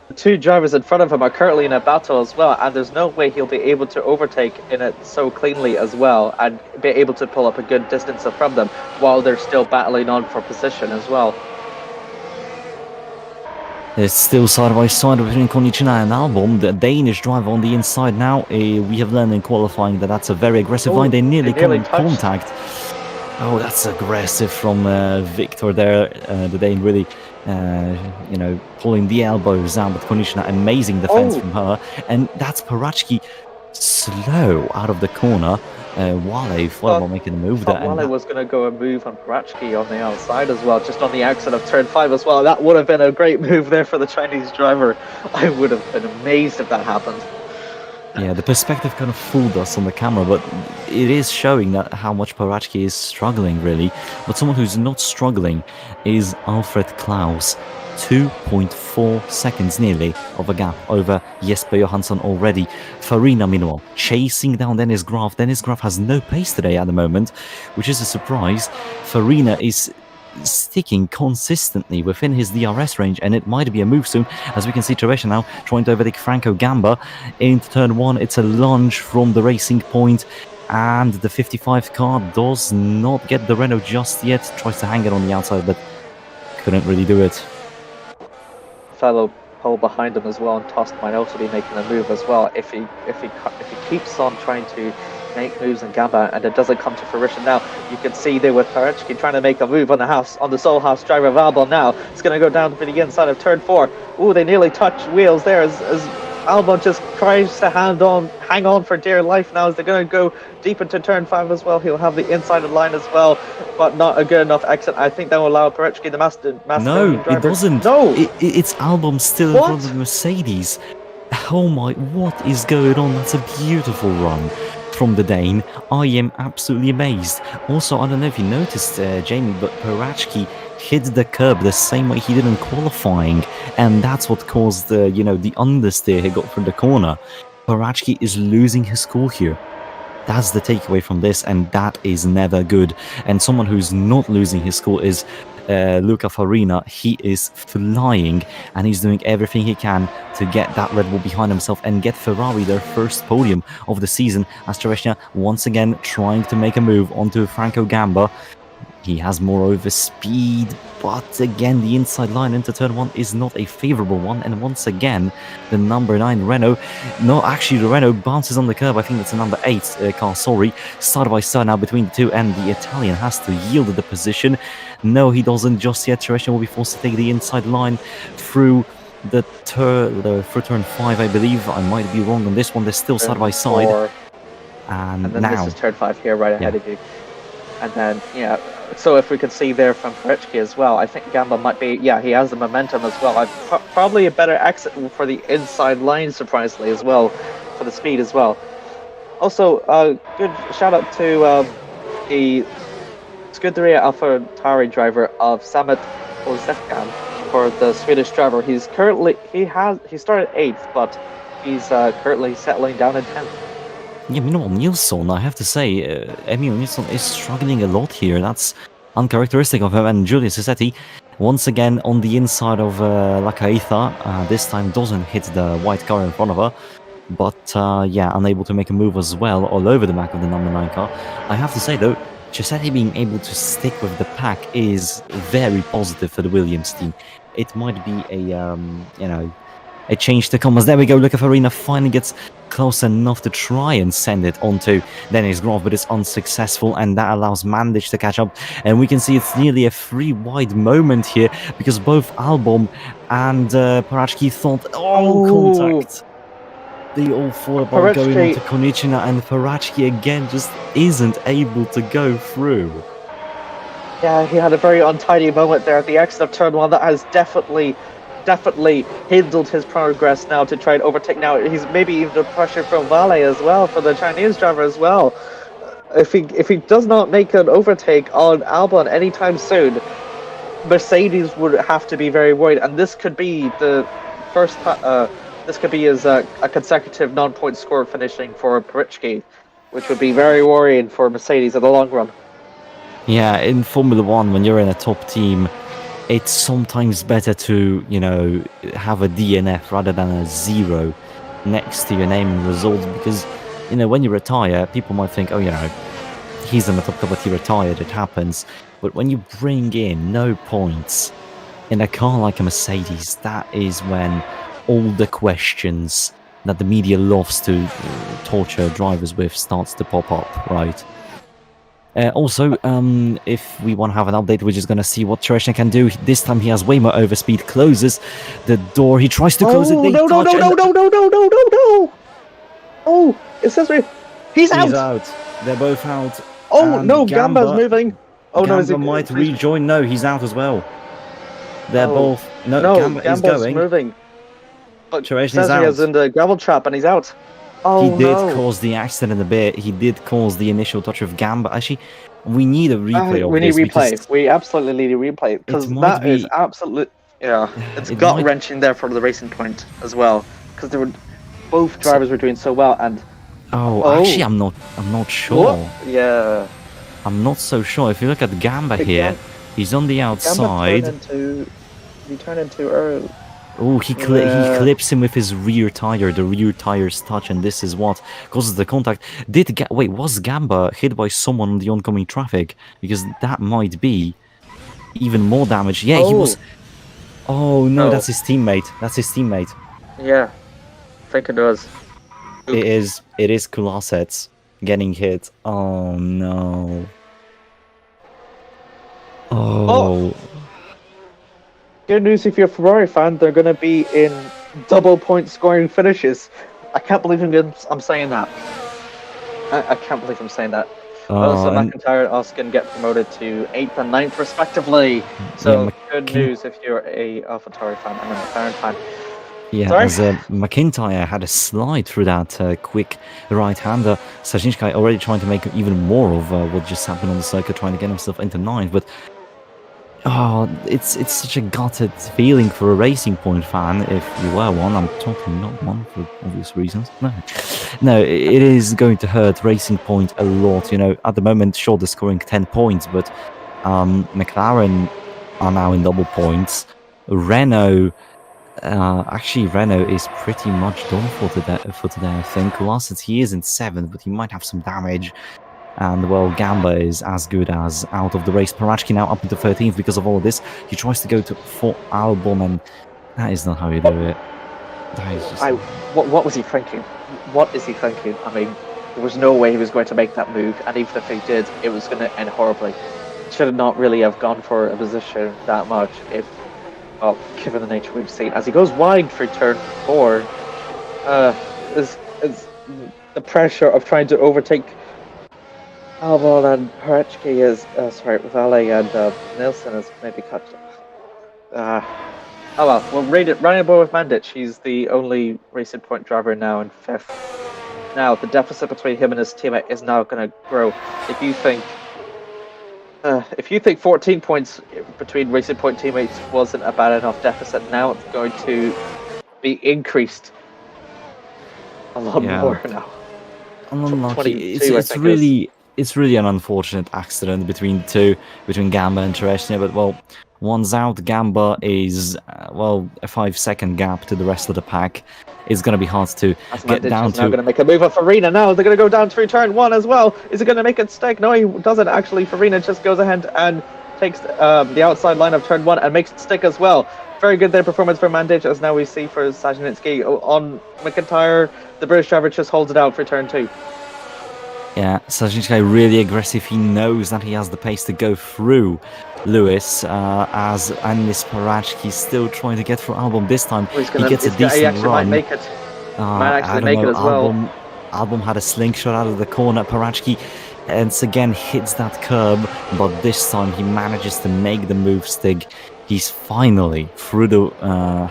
the two drivers in front of him are currently in a battle as well, and there's no way he'll be able to overtake in it so cleanly as well, and be able to pull up a good distance from them while they're still battling on for position as well. It's still side by side between Konichina and Albon. The Danish driver on the inside now. We have learned in qualifying that that's a very aggressive line. They nearly come in contact. Oh, that's aggressive from Victor there. The Dane really, pulling the elbows out. But Konichina, amazing defense from her. And that's Parachki slow out of the corner. Wale making a move there. Wale was going to go and move on Parachki on the outside as well, just on the outside of turn 5 as well. That would have been a great move there for the Chinese driver. I would have been amazed if that happened. Yeah, the perspective kind of fooled us on the camera, but it is showing that how much Parachki is struggling, really. But someone who's not struggling is Alfred Klaus. 2.4 seconds nearly of a gap over Jesper Johansson already. Farina, meanwhile, chasing down Dennis Graf. Dennis Graf has no pace today at the moment, which is a surprise. Farina is sticking consistently within his DRS range, and it might be a move soon, as we can see Teresha now trying to overtake Franco Gamba into turn 1. It's a lunge from the racing point, and the 55 car does not get the Renault just yet. Tries to hang it on the outside, but couldn't really do it. Fellow pole behind him as well, and Tost might also be making a move as well if he keeps on trying to make moves in Gamba and it doesn't come to fruition. Now you can see there with Parechki trying to make a move on the sole house driver of Albon. Now it's going to go down to the inside of turn 4. Ooh, they nearly touch wheels there as Albon just tries to hang on for dear life now as they're going to go deep into turn 5 as well. He'll have the inside of the line as well, but not a good enough exit. I think that will allow Parechki, the Macedonian driver. It doesn't. No, it's Albon still in front of the Mercedes. Oh my, what is going on? That's a beautiful run from the Dane. I am absolutely amazed. Also, I don't know if you noticed, Jamie, but Parachki hit the curb the same way he did in qualifying, and that's what caused the understeer he got from the corner. Parachki is losing his cool here. That's the takeaway from this, and that is never good. And someone who's not losing his cool is Luca Farina. He is flying, and he's doing everything he can to get that Red Bull behind himself and get Ferrari their first podium of the season, as Teresha once again trying to make a move onto Franco Gamba. He has moreover speed, but again, the inside line into turn 1 is not a favorable one. And once again, the number 9 Renault, no, actually, the Renault bounces on the curb. I think it's a number 8 car, sorry. Side by side now between the two, and the Italian has to yield the position. No, he doesn't just yet. Tereshny will be forced to take the inside line through through turn 5, I believe. I might be wrong on this one. They're still side by side. 4. And then now, this is turn 5 here, right ahead of you. And then, so if we can see there from Prich as well, I think Gamba might be, he has the momentum as well. Probably a better exit for the inside line, surprisingly, as well, for the speed as well. Also, good shout out to the Scuderia AlphaTauri driver of Samet Ozekgan for the Swedish driver. He started 8th, but he's currently settling down in 10th. Yeah, meanwhile, Nilsson, I have to say, Emil Nilsson is struggling a lot here. That's uncharacteristic of him. And Julius Assetti, once again on the inside of Lakaitha, this time doesn't hit the white car in front of her. But unable to make a move as well all over the back of the number 9 car. I have to say, though, Chiasetti being able to stick with the pack is very positive for the Williams team. It might be a change to come. As there we go, Farina finally gets close enough to try and send it onto Dennis Groff, but it's unsuccessful, and that allows Mandich to catch up. And we can see it's nearly a 3-wide moment here, because both Albon and Parachki thought, contact. They all thought about going into Konichina, and Parachki again just isn't able to go through. Yeah, he had a very untidy moment there at the exit of turn 1 that has definitely hindered his progress now to try and overtake. Now he's maybe even the pressure from Vale as well, for the Chinese driver as well. If he does not make an overtake on Albon anytime soon, Mercedes would have to be very worried, and this could be the first. This could be his a consecutive non-point score finishing for Paritsky, which would be very worrying for Mercedes in the long run. Yeah, in Formula 1, when you're in a top team, it's sometimes better to, have a DNF rather than a 0 next to your name and result, because, when you retire, people might think, he's in the top couple, he retired, it happens. But when you bring in no points in a car like a Mercedes, that is when all the questions that the media loves to torture drivers with starts to pop up, right? Also, if we want to have an update, we're just going to see what Tereshny can do. This time he has way more overspeed, closes the door, he tries to close it. No! Oh, it says he's out! They're both out. Oh, no, Gamba's moving. Oh, Gamba no, is he might rejoin? No, he's out as well. They're both... No, Gamba's going. Moving. But Tereshny's out. He's in the gravel trap and he's out. Oh, he did cause the accident a bit. He did cause the initial touch of Gamba. Actually, we need a replay of this. We need replay. We absolutely need a replay, because that is absolutely... Yeah, it's gut-wrenching there for the Racing Point as well, because both drivers were doing so well, and... Actually, I'm not sure. What? Yeah. I'm not so sure. If you look at Gamba here, he's on the outside. He turned into Earl. Oh, he clips him with his rear tire, the rear tire's touch, and this is what causes the contact. Was Gamba hit by someone on the oncoming traffic? Because that might be even more damage. Yeah, he was... Oh, no, that's his teammate. Yeah, I think it was. It is Kulasets getting hit. Oh, no. Oh. Good news if you're a Ferrari fan, they're going to be in double point scoring finishes. I can't believe I'm saying that. I can't believe I'm saying that. Also, McIntyre and Oskin get promoted to 8th and 9th respectively. So good news if you're a AlphaTauri fan and a McLaren fan. Yeah, Sorry? as McIntyre had a slide through that quick right-hander. Sajinski already trying to make even more of what just happened on the circuit, trying to get himself into 9th, but it's such a gutted feeling for a Racing Point fan, if you were one. I'm talking not one for obvious reasons. No, it is going to hurt Racing Point a lot. At the moment, sure, they're scoring 10 points, but McLaren are now in double points. Renault is pretty much done for today, I think. Kulasets, he is in 7th, but he might have some damage. And well, Gamba is as good as out of the race. Parachki now up into 13th because of all of this. He tries to go for Albon, and that is not how you do it. That is just... What was he thinking? What is he thinking? I mean, there was no way he was going to make that move, and even if he did, it was going to end horribly. Should have not really have gone for a position that much if, well, given the nature we've seen. As he goes wide for turn 4, is the pressure of trying to overtake Albon and Parechki is, Vale and Nilsson is maybe cut. Oh well, we'll rate it. Running aboard with Mandic. He's the only Racing Point driver now in 5th. Now the deficit between him and his teammate is now going to grow. If you think 14 points between Racing Point teammates wasn't a bad enough deficit, now it's going to be increased a lot more now. Unlucky. It's really an unfortunate accident between the two, between Gamba and Tereshnia, but well, one's out. Gamba is a 5-second gap to the rest of the pack. It's going to be hard to get down to. Now going to make a move on Farina. Now they're going to go down through turn 1 as well. Is it going to make it stick? No, he doesn't actually. Farina just goes ahead and takes the outside line of turn 1 and makes it stick as well. Very good there performance for Mandic, as now we see for Sajnitsky. On McIntyre, the British driver just holds it out for turn 2. Yeah, Sajnitsky really aggressive. He knows that he has the pace to go through Lewis, as Anis Parachki still trying to get through Albon this time. He gets a decent he actually run. Might make it. Might actually make it as well. Albon had a slingshot out of the corner. Parachki once again hits that curb, but this time he manages to make the move stick. He's finally through the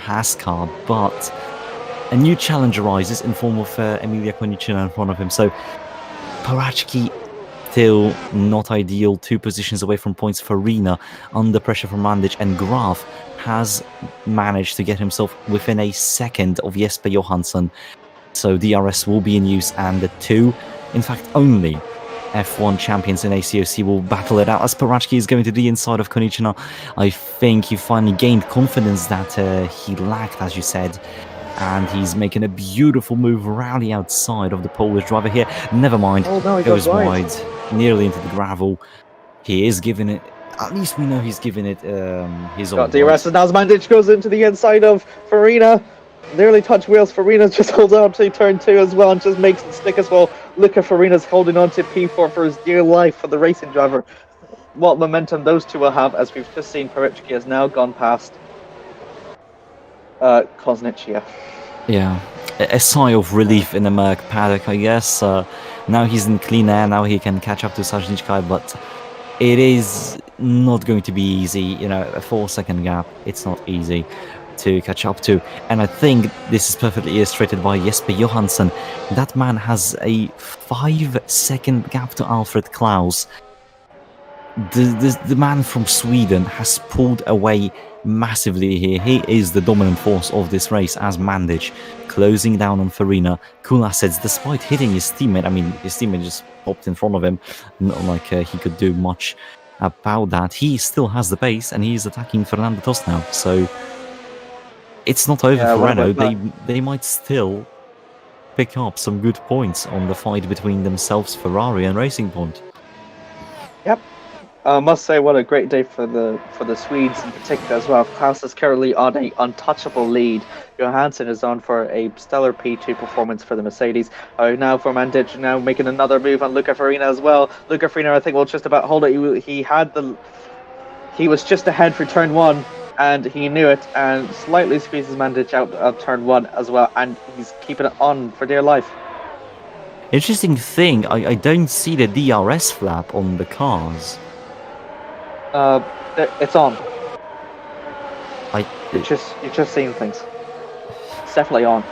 Haas car, but a new challenge arises in form of Emilia Konnichina in front of him. So Parachki still not ideal, 2 positions away from points. Farina under pressure from Mandic, and Graf has managed to get himself within a second of Jesper Johansson. So DRS will be in use, and the two, in fact only, F1 champions in ACOC will battle it out as Parachki is going to the inside of Konnichina. I think he finally gained confidence that he lacked, as you said, and he's making a beautiful move around the outside of the Polish driver here. Never mind, he goes wide, nearly into the gravel. He is giving it, at least we know he's giving it his all. Got DRS, and now Mandic goes into the inside of Farina. Nearly touch wheels. Farina just holds on to turn 2 as well and just makes it stick as well. Look at Farina's holding on to P4 for his dear life for the racing driver. What momentum those two will have, as we've just seen. Parechki has now gone past Koznichia. Yeah, a sigh of relief in the Merc paddock, I guess. Now he's in clean air, now he can catch up to Sajnitsky, but it is not going to be easy. You know, a 4-second gap, it's not easy to catch up to. And I think this is perfectly illustrated by Jesper Johansson. That man has a 5-second gap to Alfred Klaus. The man from Sweden has pulled away massively here. He is the dominant force of this race as Mandic closing down on Farina. Cool assets, despite hitting his teammate. I mean, his teammate just popped in front of him, not like he could do much about that. He still has the pace, and he's attacking Fernando Tost now. So it's not over for Renault. They might still pick up some good points on the fight between themselves, Ferrari and Racing Point. Yep. I must say, what a great day for the Swedes in particular as well. Klaus is currently on an untouchable lead. Johansson is on for a stellar P2 performance for the Mercedes. Now for Mandic, now making another move on Luca Farina as well. Luca Farina, I think, will just about hold it. He was just ahead for turn 1, and he knew it, and slightly squeezes Mandic out of turn 1 as well, and he's keeping it on for dear life. Interesting thing, I don't see the DRS flap on the cars. It's on. You're just seeing things. It's definitely on.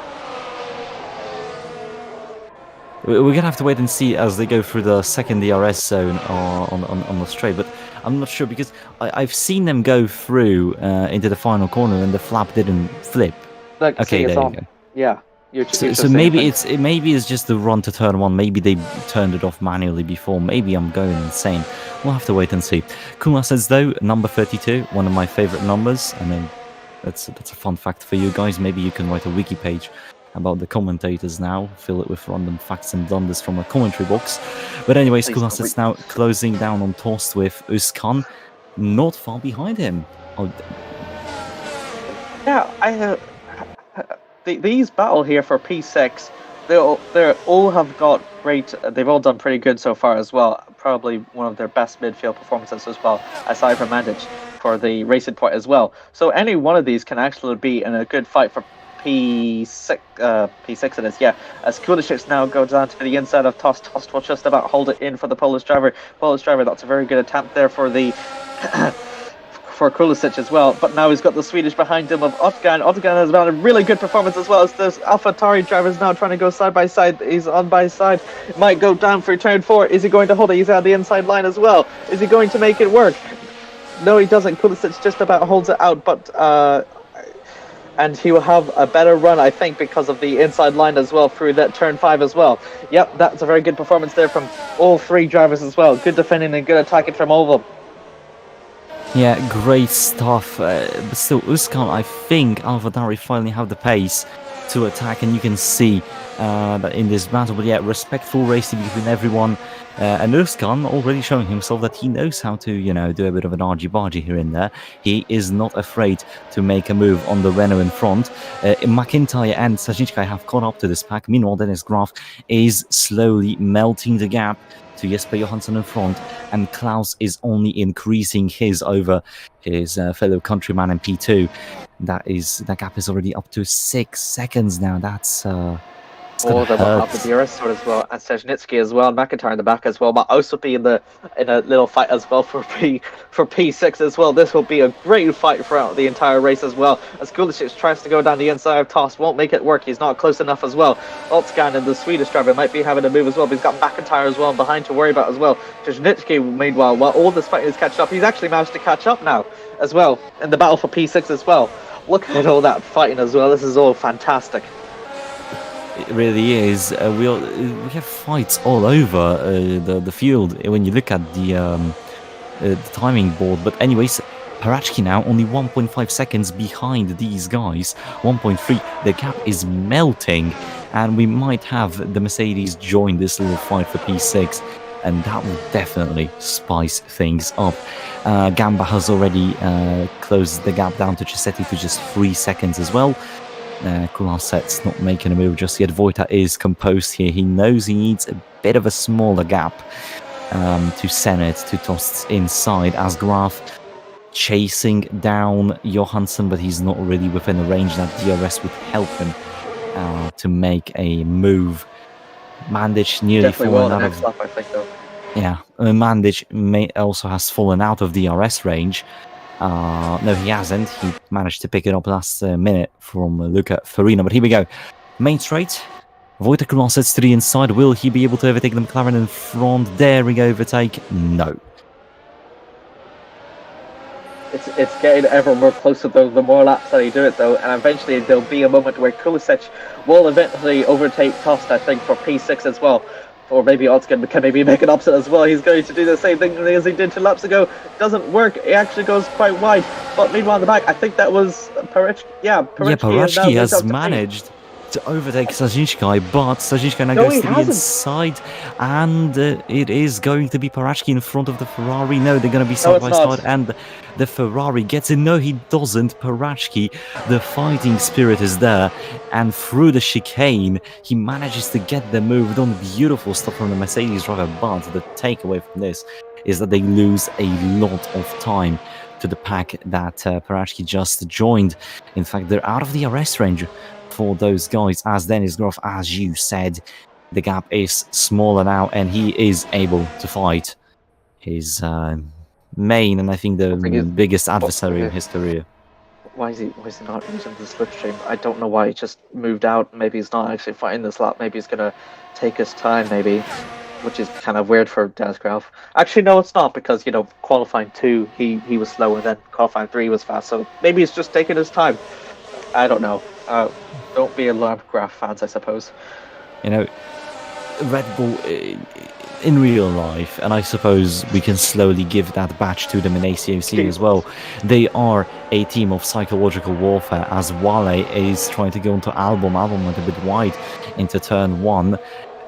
We're gonna have to wait and see as they go through the second DRS zone on the straight, but I'm not sure because I've seen them go through into the final corner and the flap didn't flip. Like, okay, there you go. Yeah. So maybe it's just the run to turn 1. Maybe they turned it off manually before. Maybe I'm going insane. We'll have to wait and see. Kuma says though, number 32, one of my favorite numbers. I mean, that's a fun fact for you guys. Maybe you can write a wiki page about the commentators now, fill it with random facts and blunders from a commentary box. But anyways, Please Kulas don't is now closing down on Tost with Özkan, not far behind him. Oh, Yeah, these battle here for P6. They all have got great. They've all done pretty good so far as well. Probably one of their best midfield performances as well, aside from Mandic for the racing point as well. So any one of these can actually be in a good fight for P6. P6 it is, yeah. As Kulisic now goes down to the inside of Tost. Tost will just about hold it in for the Polish driver. That's a very good attempt there for the. For Kulisic as well, but now he's got the Swedish behind him of Otgan. Otgan has had a really good performance as well as this AlphaTauri driver is now trying to go side by side. He's on by side. Might go down for turn 4. Is he going to hold it? He's at the inside line as well. Is he going to make it work? No, he doesn't. Kulisic just about holds it out, but and he will have a better run, I think, because of the inside line as well through that turn 5 as well. Yep, that's a very good performance there from all 3 drivers as well. Good defending and good attacking from all of them. yeah, great stuff. But still, Özkan, I think AlphaTauri finally have the pace to attack, and you can see that in this battle. But yeah, respectful racing between everyone. And Özkan already showing himself that he knows how to, do a bit of an argy-bargy here and there. He is not afraid to make a move on the Renault in front. McIntyre and Sajicka have caught up to this pack. Meanwhile, Dennis Graf is slowly melting the gap to Jesper Johansson in front, and Klaus is only increasing his over his fellow countryman in P2. That gap is already up to 6 seconds now. That's They will have the DRS sword as well, and Stezhnitsky as well, and McIntyre in the back as well. Might also be in a little fight as well for P6 as well. This will be a great fight throughout the entire race as well. As Kulisic tries to go down the inside of Toss, won't make it work. He's not close enough as well. Oltsgan and the Swedish driver might be having a move as well, but he's got McIntyre as well behind to worry about as well. Stezhnitsky, meanwhile, while all this fighting is catching up, he's actually managed to catch up now as well in the battle for P6 as well. Look at all that fighting as well. This is all fantastic. It really is. We have fights all over the field when you look at the timing board. But anyways, Parachki now only 1.5 seconds behind these guys. 1.3. The gap is melting, and we might have the Mercedes join this little fight for P6, and that will definitely spice things up. Gamba has already closed the gap down to Cisetti to just 3 seconds as well. Kulasset's not making a move just yet. Vojta is composed here. He knows he needs a bit of a smaller gap to send it to Tost's inside, as Graf chasing down Johansson, but he's not really within the range that DRS would help him to make a move. Mandic nearly fallen out of... Lap, I think, though. Yeah, Mandic also has fallen out of DRS range. No, he hasn't. He managed to pick it up last minute from Luca Farina. But here we go. Main straight. Vojta Kulasets to the inside. Will he be able to overtake the McLaren in front? Daring overtake? No. It's getting ever more closer though, the more laps that he do it though, and eventually there'll be a moment where Kulisic will eventually overtake Tost, I think, for P6 as well. Or maybe Otskin can maybe make an upset as well. He's going to do the same thing as he did 2 laps ago. Doesn't work. He actually goes quite wide. But meanwhile in the back, I think that was Parachki. Yeah, Parachki has managed to overtake Sajicka, but Sajicka now goes to the inside, and it is going to be Parachki in front of the Ferrari. No, they're going to be side by side, and the Ferrari gets in. No, he doesn't. Parachki, the fighting spirit is there, and through the chicane, he manages to get the move done. Beautiful stuff from the Mercedes driver, but the takeaway from this is that they lose a lot of time to the pack that Parachki just joined. In fact, they're out of the arrest range for those guys, as Dennis Graf, as you said. The gap is smaller now, and he is able to fight his main and I think the biggest adversary in his career. Why is he not using the slipstream? I don't know why he just moved out. Maybe he's not actually fighting this lap. Maybe he's gonna take his time, maybe, which is kind of weird for Dennis Graf. Actually, no, it's not, because qualifying 2 he was slow, and then qualifying 3 was fast. So maybe he's just taking his time. I don't know. Don't be alarmed, Graf fans, I suppose. Red Bull in real life, and I suppose we can slowly give that badge to them in ACOC as well. They are a team of psychological warfare as Wale is trying to go into Albon. Albon went a bit wide into turn 1.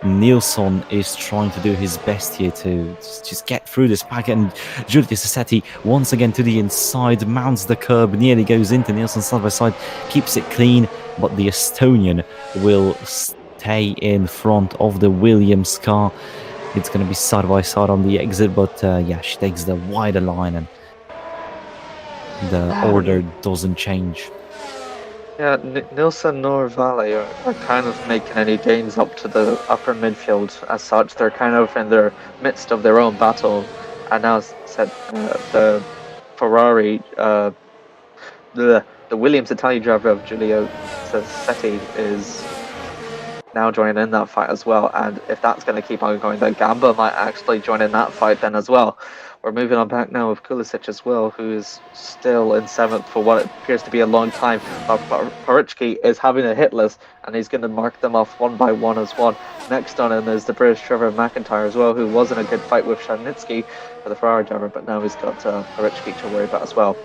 Nilsson is trying to do his best here to just get through this pack, and Julius Assetti once again to the inside, mounts the curb, nearly goes into Nilsson side by side, keeps it clean, but the Estonian will stay in front of the Williams car. It's going to be side by side on the exit, but yeah, she takes the wider line and the order doesn't change. Yeah, Nilsson nor Valley are kind of making any gains up to the upper midfield as such. They're kind of in their midst of their own battle. And now said the Ferrari, the Williams Italian driver of Giulio Sassetti is now joining in that fight as well. And if that's going to keep on going, then Gamba might actually join in that fight then as well. We're moving on back now with Kulisic as well, who is still in 7th for what appears to be a long time. Paricki is having a hit list, and he's going to mark them off one by one as one. Next on him is the British Trevor McIntyre as well, who was in a good fight with Shanitsky for the Ferrari driver, but now he's got Paricki to worry about as well.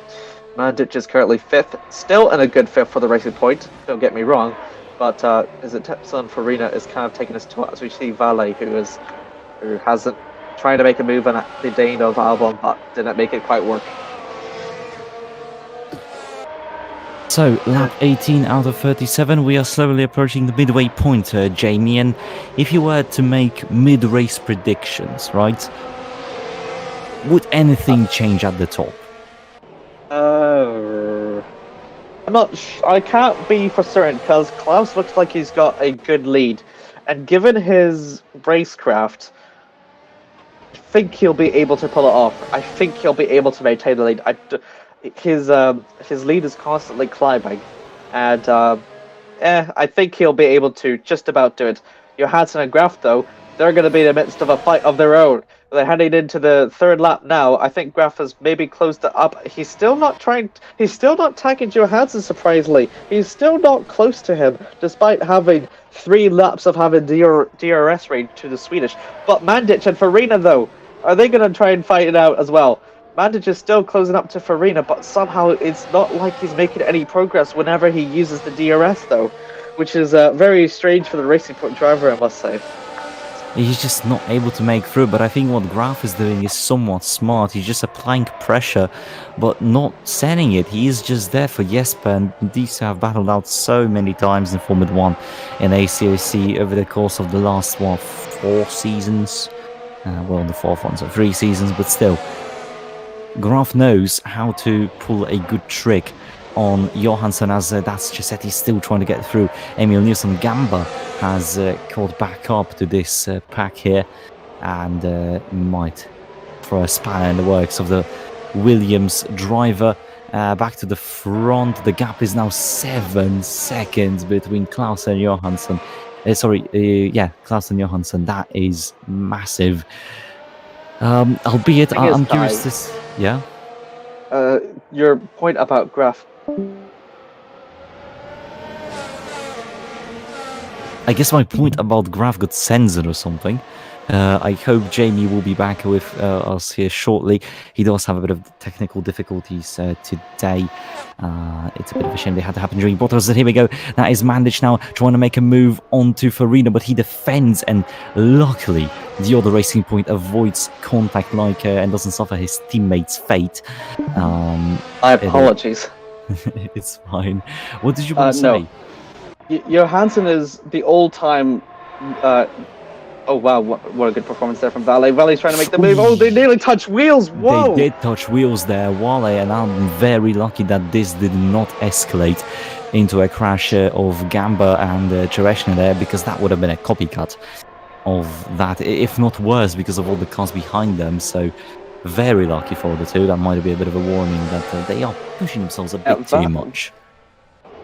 Mandic is currently 5th, still in a good 5th for the Racing Point, don't get me wrong, but his attempts on Farina is kind of taking his toll as we see Valle, who hasn't trying to make a move on the Dane of Albon, but didn't make it quite work. So, lap 18 out of 37, we are slowly approaching the midway point, Jamie, and if you were to make mid-race predictions, right, would anything change at the top? I'm not I can't be for certain, because Klaus looks like he's got a good lead, and given his racecraft, I think he'll be able to pull it off. I think he'll be able to maintain the lead. His lead is constantly climbing, and I think he'll be able to just about do it. Johansson and Graf, though, they're going to be in the midst of a fight of their own. They're heading into the 3rd lap now. I think Graf has maybe closed it up. He's still not tagging Johansson, surprisingly. He's still not close to him, despite having 3 laps of having DRS range to the Swedish. But Mandic and Farina, though, are they going to try and fight it out as well? Mandic is still closing up to Farina, but somehow it's not like he's making any progress whenever he uses the DRS, though, which is very strange for the Racing Point driver, I must say. He's just not able to make through, but I think what Graf is doing is somewhat smart. He's just applying pressure, but not sending it. He is just there for Jesper, and these two have battled out so many times in Formula 1 in ACOC over the course of the last, 4 seasons? Well, the 4th one, so 3 seasons, but still. Graf knows how to pull a good trick on Johansson, as that's Giuseppe still trying to get through. Emil Nilsson Gamba has caught back up to this pack here, and might throw a spanner in the works of the Williams driver. Back to the front, the gap is now 7 seconds between Klaus and Johansson. Klaus and Johansson. That is massive. Albeit, I'm curious to... Yeah? Your point about Graf. I guess my point about Graf got censored or something. I hope Jamie will be back with us here shortly. He does have a bit of technical difficulties today. It's a bit of a shame they had to happen during Bottas. Here we go. That is Mandic now trying to make a move onto Farina, but he defends, and luckily the other Racing Point avoids contact and doesn't suffer his teammate's fate. My apologies. It's fine. What did you want to say? Johansson is the all-time... Oh wow, what a good performance there from Valle. Valle's trying to make the move. Oh, they nearly touch wheels. Whoa! They did touch wheels there, Wale, and I'm very lucky that this did not escalate into a crash of Gamba and Chereshna there, because that would have been a copycat of that, if not worse, because of all the cars behind them. So very lucky for the two. That might be a bit of a warning that they are pushing themselves a bit too much.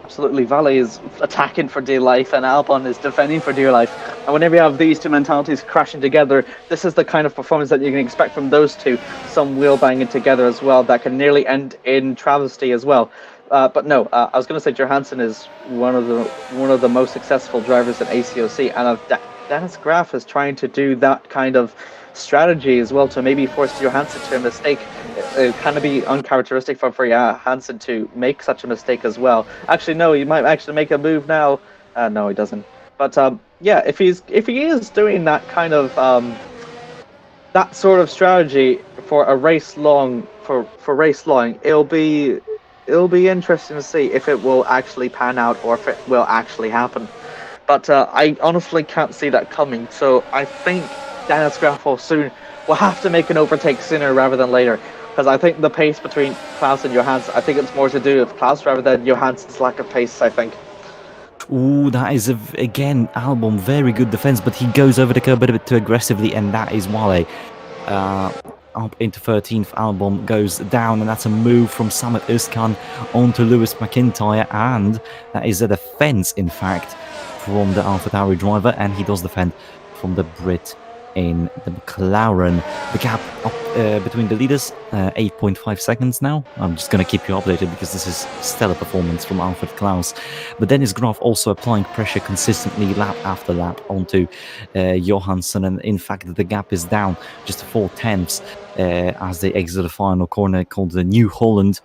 Absolutely, Valle is attacking for dear life and Albon is defending for dear life. And whenever you have these two mentalities crashing together, this is the kind of performance that you can expect from those two. Some wheel banging together as well that can nearly end in travesty as well. But no, I was going to say Johansson is one of the most successful drivers in ACOC, and Dennis Graff is trying to do that kind of strategy as well to maybe force Johansson to a mistake. It kind of be uncharacteristic for Johansson to make such a mistake as well. Actually, no, he might actually make a move now. No, he doesn't. But yeah, if he is doing that kind of that sort of strategy for a race long for race long, it'll be interesting to see if it will actually pan out or if it will actually happen. But I honestly can't see that coming. So I think Dennis Graff will have to make an overtake sooner rather than later. Because I think the pace between Klaus and Johansson, I think it's more to do with Klaus rather than Johansson's lack of pace, I think. Ooh, that is, again, Albon, very good defense, but he goes over the curb a bit too aggressively, and that is Wale. Up into 13th, Albon goes down, and that's a move from Samet Özkan onto Lewis McIntyre, and that is a defense, in fact, from the AlphaTauri driver, and he does defend from the Brit in the McLaren. The gap up between the leaders, 8.5 seconds now. I'm just going to keep you updated because this is stellar performance from Alfred Klaus. But Dennis Graff also applying pressure consistently lap after lap onto Johansson, and in fact the gap is down just 4/10 as they exit the final corner called the New Holland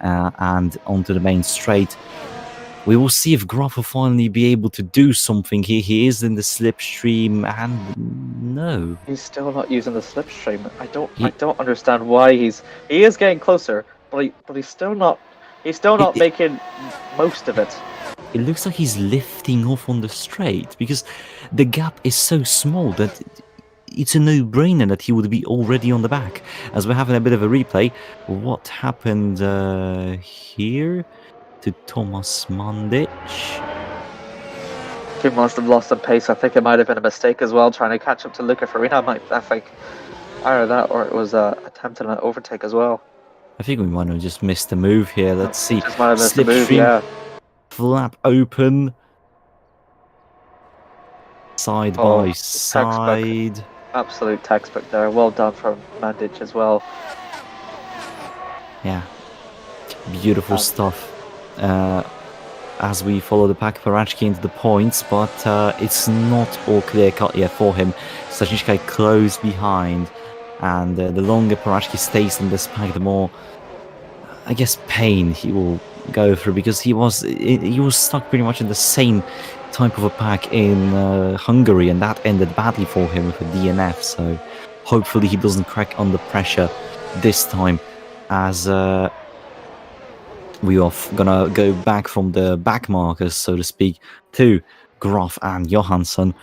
and onto the main straight. We will see if Graff will finally be able to do something here. He is in the slipstream, and no, he's still not using the slipstream. I don't understand why he is getting closer, but he's still not making most of it. It looks like he's lifting off on the straight because the gap is so small that it's a no-brainer that he would be already on the back. As we're having a bit of a replay, what happened here to Thomas Mandic? He must have lost some pace. I think it might have been a mistake as well, trying to catch up to Luca Farina. I think either that or it was attempting an overtake as well. I think we might have just missed a move here. Let's see. Just might have missed a move, yeah. Flap open. Side by side. Textbook. Absolute textbook there. Well done from Mandic as well. Yeah. Beautiful stuff. As we follow the pack, Parachki into the points, but it's not all clear-cut yet for him. Stachishkai close behind, and the longer Parachki stays in this pack, the more, I guess, pain he will go through, because he was stuck pretty much in the same type of a pack in Hungary, and that ended badly for him with a DNF, so hopefully he doesn't crack under pressure this time, as we are gonna go back from the back markers, so to speak, to Graff and Johansson.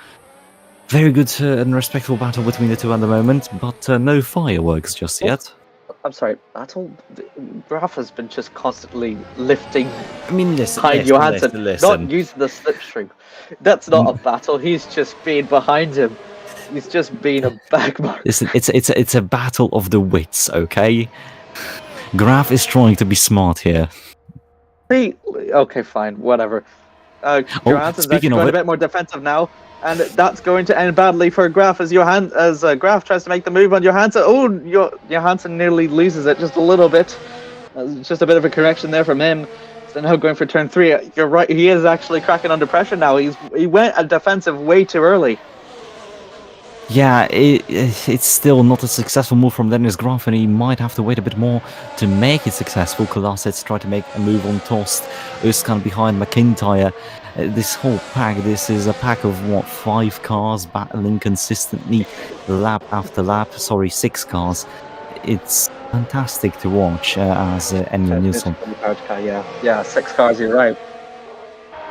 Very good and respectful battle between the two at the moment, but no fireworks just yet. I'm sorry, Graff has been just constantly lifting. I mean, listen, Johansson, not using the slipstream. That's not a battle. He's just been behind him. He's just been a back marker. Listen, it's a battle of the wits, okay? Graff is trying to be smart here. Okay, fine, whatever. Johansson's actually going a bit more defensive now, and that's going to end badly for Graff as Graff tries to make the move on Johansson. Oh, Johansson nearly loses it just a little bit. Just a bit of a correction there from him. So now going for turn 3. You're right, he is actually cracking under pressure now. He went a defensive way too early. Yeah, it's still not a successful move from Dennis Graff, and he might have to wait a bit more to make it successful. Kolasets tried to make a move on Tost. Özkan behind McIntyre. This whole pack, this is a pack of, 5 cars battling consistently lap after lap. Sorry, 6 cars. It's fantastic to watch as Emil Nilsson. Yeah, 6 cars, you're right.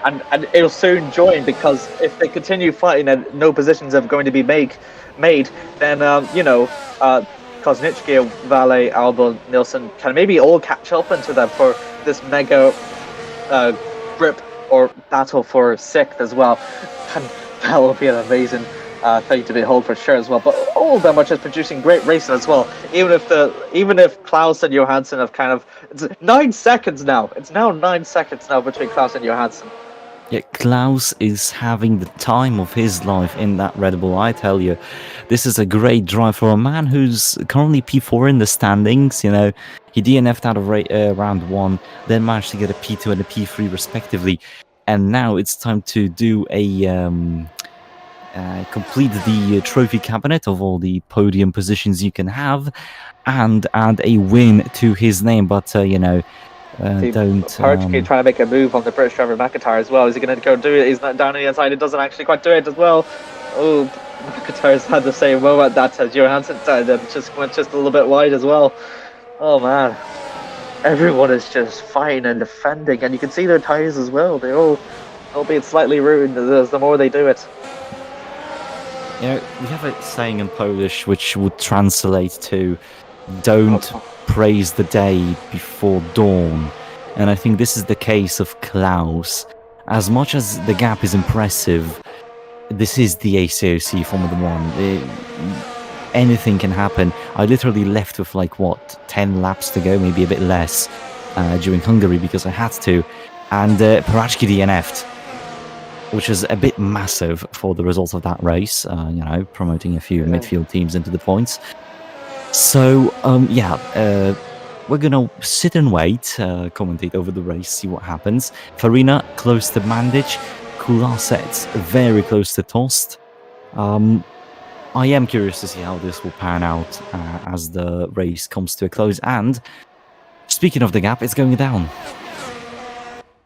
And it'll soon join, because if they continue fighting and no positions are going to be made, then Koznitsky, Vale, Albon, Nilsson can maybe all catch up into them for this mega grip or battle for 6th as well. And that will be an amazing thing to behold for sure as well. But all of them are just producing great racing as well. Even if Klaus and Johansson have it's 9 seconds now. It's now 9 seconds now between Klaus and Johansson. Yeah, Klaus is having the time of his life in that Red Bull, I tell you. This is a great drive for a man who's currently P4 in the standings. You know, he DNF'd out of round 1, then managed to get a P2 and a P3 respectively. And now it's time to do a complete the trophy cabinet of all the podium positions you can have, and add a win to his name. But don't. Parchke trying to make a move on the British driver McIntyre as well. Is he going to go do it? He's not down on the inside. He doesn't actually quite do it as well. Oh, McIntyre's had the same moment that Johansson did, and just went just a little bit wide as well. Oh man, everyone is just fighting and defending, and you can see their tyres as well. They all, albeit slightly ruined, as the more they do it. We have a saying in Polish which would translate to "Don't praise the day before dawn," and I think this is the case of Klaus. As much as the gap is impressive, this is the ACOC Formula 1. Anything can happen. I literally left with 10 laps to go, maybe a bit less, during Hungary because I had to, and Parachki DNF'd, which is a bit massive for the results of that race, promoting a few midfield teams into the points. So, we're going to sit and wait, commentate over the race, see what happens. Farina close to Mandic, Kulasets very close to Tost. I am curious to see how this will pan out as the race comes to a close. And speaking of the gap, it's going down.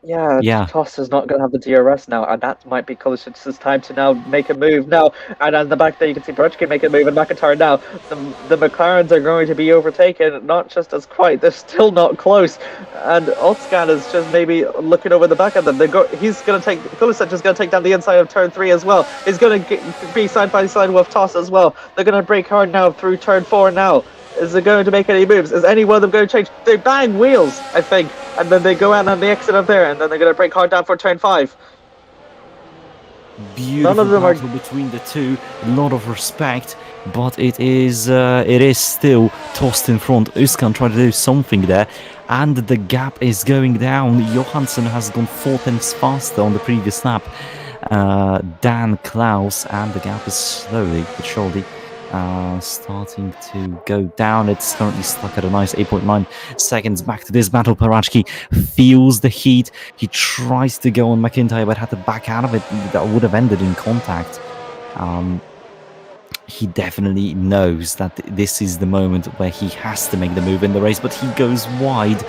Yeah, Toss is not going to have the DRS now, and that might be Kulisic's time to now make a move now. And on the back there, you can see Parachki make a move, and McIntyre now. The McLarens are going to be overtaken, not just as quite, they're still not close. And Otskan is just maybe looking over the back of them. Kulisic is going to take down the inside of turn 3 as well. He's going to be side by side with Toss as well. They're going to brake hard now through turn 4 now. Is it going to make any moves? Is any one of them going to change? They bang wheels, I think, and then they go out on the exit of there, and then they're going to brake hard down for turn 5. Beautiful None of them battle between the two. A lot of respect, but it is still tossed in front. Uskan trying to do something there, and the gap is going down. Johansson has gone 4 tenths faster on the previous lap than Klaus, and the gap is slowly but surely starting to go down. It's currently stuck at a nice 8.9 seconds. Back to this battle. Parachki feels the heat. He tries to go on McIntyre, but had to back out of it. That would have ended in contact. He definitely knows that this is the moment where he has to make the move in the race, but he goes wide.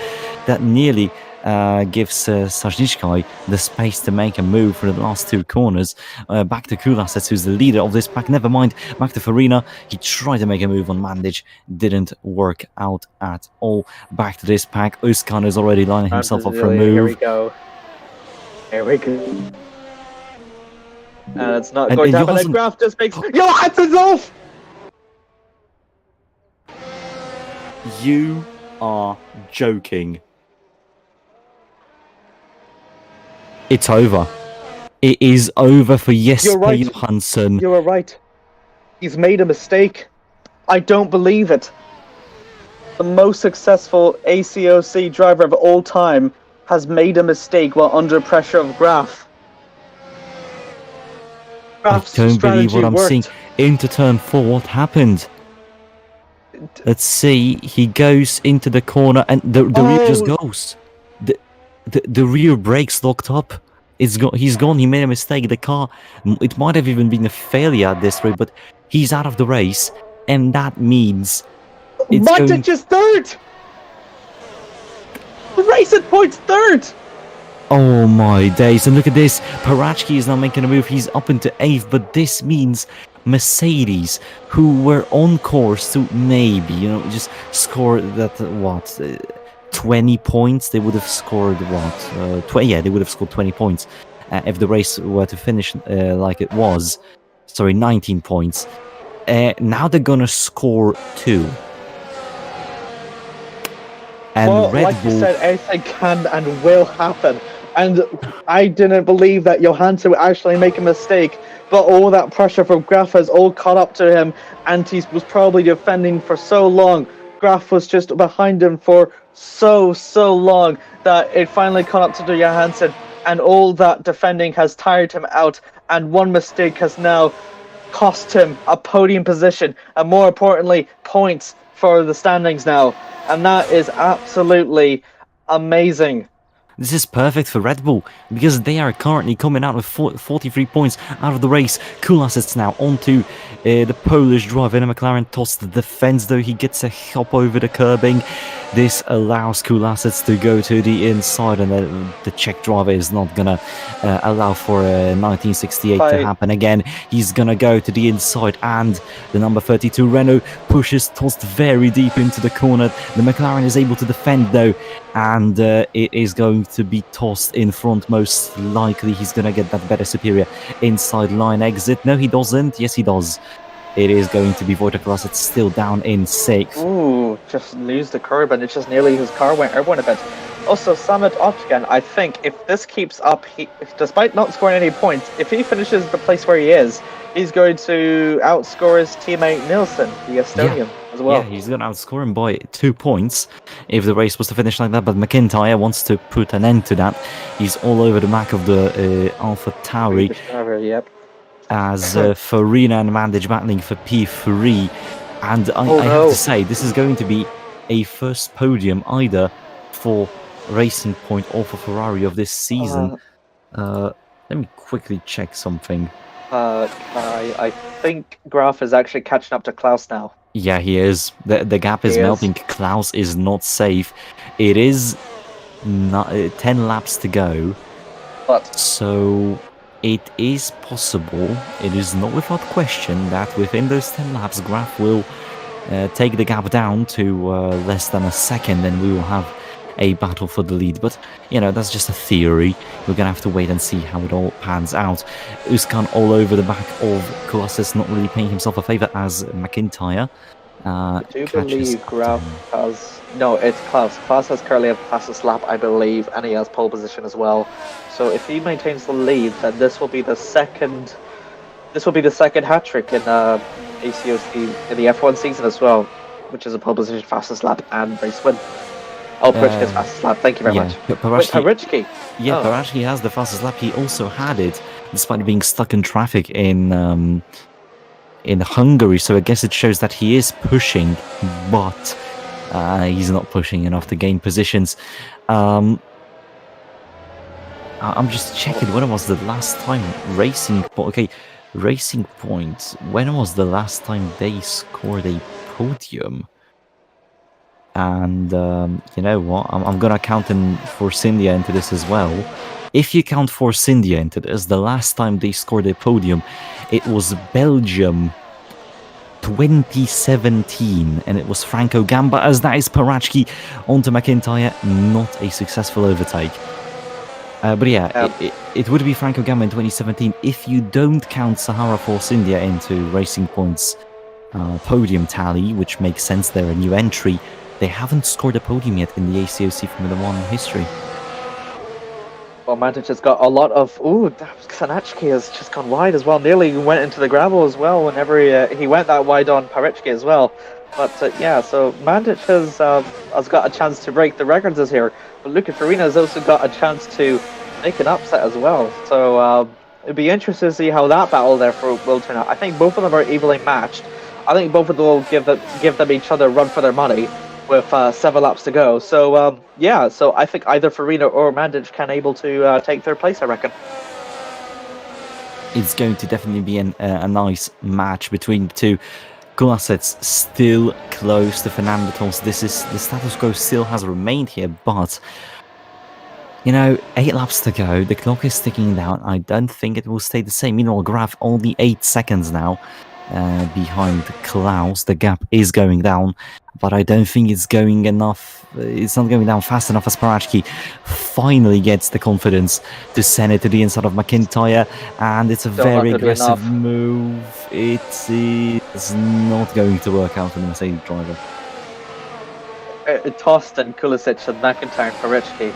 That nearly gives Sajniczkai the space to make a move for the last 2 corners. Back to Kulasets, who's the leader of this pack. Never mind, back to Farina. He tried to make a move on Mandic. Didn't work out at all. Back to this pack. Uskan is already lining himself up for a move. Here we go. And it's not going to happen. And Graf just makes... Johansson's off! You are joking. It's over. It is over for Jesper Johansson. You were right. He's made a mistake. I don't believe it. The most successful ACOC driver of all time has made a mistake while under pressure of Graf. Graf's I don't believe what I'm worked. seeing. Into turn 4, what happened? Let's see. He goes into the corner and the rear just goes. The rear brakes locked up. He's gone. He made a mistake. The car, it might have even been a failure at this rate, but he's out of the race, and that means Mandic is third. The race at points third. Oh my days! And look at this. Parachki is now making a move. He's up into 8th, but this means Mercedes, who were on course to maybe just score that 20 points. They would have scored they would have scored 20 points if the race were to finish like it was. Sorry, 19 points. Now they're gonna score 2. And Red like Bull... you said, anything can and will happen. And I didn't believe that Johansson would actually make a mistake, but all that pressure from Graf has all caught up to him, and he was probably defending for so long. Graf was just behind him for so long that it finally caught up to Johansson, and all that defending has tired him out, and one mistake has now cost him a podium position, and more importantly, points for the standings now, and that is absolutely amazing. This is perfect for Red Bull because they are currently coming out with 43 points out of the race. Kulasets now onto the Polish driver in a McLaren. Tossed the defense, though he gets a hop over the curbing. This allows Kulasets to go to the inside, and the Czech driver is not gonna allow for 1968 to happen again. He's gonna go to the inside, and the number 32 Renault pushes tossed very deep into the corner. The McLaren is able to defend, though, and it is going to be tossed in front. Most likely he's going to get that better superior inside line exit. No, he doesn't. Yes, he does. It is going to be Wojtek Kulasets still down in 6th. Ooh, just lose the curb, and it's just nearly his car went airborne a bit. Also, Samet Otgen, I think if this keeps up, despite not scoring any points, if he finishes the place where he is, he's going to outscore his teammate Nielsen, the Estonian, as well. Yeah, he's going to outscore him by 2 points if the race was to finish like that, but McIntyre wants to put an end to that. He's all over the back of the Alpha Tauri. Yep. As Farina and Mandage battling for P3. And I have to say, this is going to be a first podium either for Racing Point or for Ferrari of this season. Let me quickly check something. I think Graf is actually catching up to Klaus now. Yeah, he is. The gap is melting. Klaus is not safe. It is 10 laps to go. But so it is possible, it is not without question, that within those 10 laps, Graf will take the gap down to less than a second, and we will have a battle for the lead. But, you know, that's just a theory. We're going to have to wait and see how it all pans out. Uskan all over the back of Kulasets, not really paying himself a favour as McIntyre. I do believe Graf has... No, it's Klaus. Klaus has currently a fastest lap, I believe, and he has pole position as well. So if he maintains the lead, then this will be the second... This will be the second hat-trick in ACOC in the F1 season as well, which is a pole position, fastest lap, and race win. Oh, Parichki's fastest lap. Thank you very much. Parichki. Yeah, Parichki has the fastest lap. He also had it, despite being stuck in traffic in Hungary. So I guess it shows that he is pushing, but he's not pushing enough to gain positions. I'm just checking when was the last time Racing Point. When was the last time they scored a podium? And you know what? I'm gonna count in Force India into this as well. If you count Force India into this, the last time they scored a podium, it was Belgium 2017, and it was Franco Gamba, as that is Parichki onto McIntyre. Not a successful overtake. But yeah, it would be Franco Gamba in 2017 if you don't count Sahara Force India into Racing Point's podium tally, which makes sense. They're a new entry. They haven't scored a podium yet in the ACOC Formula 1 history. Well, Mantic has got a lot of... Ooh, Sanachki has just gone wide as well. Nearly went into the gravel as well whenever he went that wide on Parichki as well. But yeah, so Mantic has got a chance to break the records this year. But Luca Farina has also got a chance to make an upset as well. So it'd be interesting to see how that battle there will turn out. I think both of them are evenly matched. I think both of them will give them each other a run for their money with 7 laps to go. So yeah, so I think either Farina or Mandic can able to take third place, I reckon. It's going to definitely be a nice match between the two. Kulasets still close to Fernando Tost. The status quo still has remained here, but you know, 8 laps to go. The clock is ticking down. I don't think it will stay the same. Meanwhile, Graf only 8 seconds now behind Klaus. The gap is going down, but I don't think it's going enough. It's not going down fast enough as Parichki finally gets the confidence to send it to the inside of McIntyre, and it's a very aggressive move. It is not going to work out for the Mercedes driver. Tost and Kulasets and McIntyre and Parichki,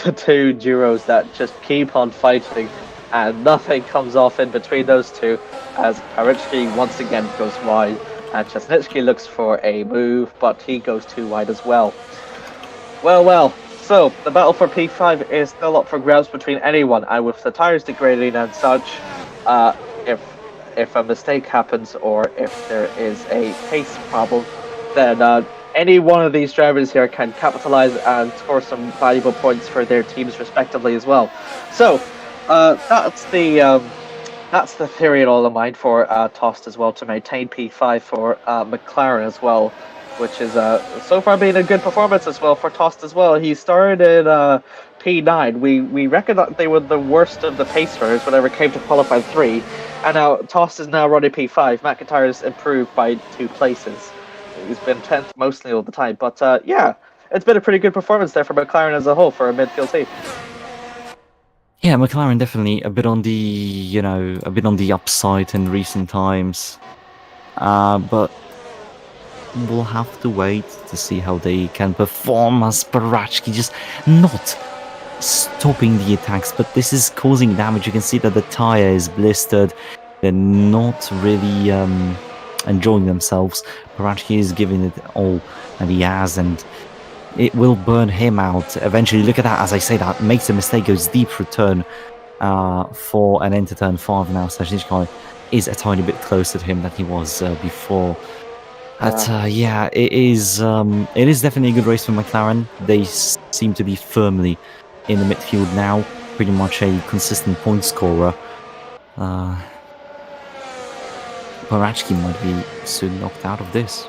the 2 duos that just keep on fighting, and nothing comes off in between those two, as Parichki once again goes wide, and Chesnitsky looks for a move, but he goes too wide as well. Well, so the battle for P5 is still up for grabs between anyone, and with the tires degrading and such, if a mistake happens or if there is a pace problem, then any one of these drivers here can capitalize and score some valuable points for their teams respectively as well. So that's the theory in all in mind for Tost as well, to maintain P5 for McLaren as well, which is so far been a good performance as well for Tost as well. He started P9. We reckon that they were the worst of the pace runners whenever it came to qualifying 3, and now Tost is now running P5. McIntyre's improved by 2 places. He's been 10th mostly all the time, but yeah, it's been a pretty good performance there for McLaren as a whole for a midfield team. Yeah, McLaren definitely a bit on the, a bit on the upside in recent times. But we'll have to wait to see how they can perform as Barachki just not stopping the attacks, but this is causing damage. You can see that the tire is blistered. They're not really enjoying themselves. Barachki is giving it all that he has, and it will burn him out eventually. Look at that, as I say that, makes a mistake, goes deep return for an into turn 5 now. Stashnishkai is a tiny bit closer to him than he was before. But yeah, it is definitely a good race for McLaren. They seem to be firmly in the midfield now, pretty much a consistent point scorer. Barachki might be soon knocked out of this.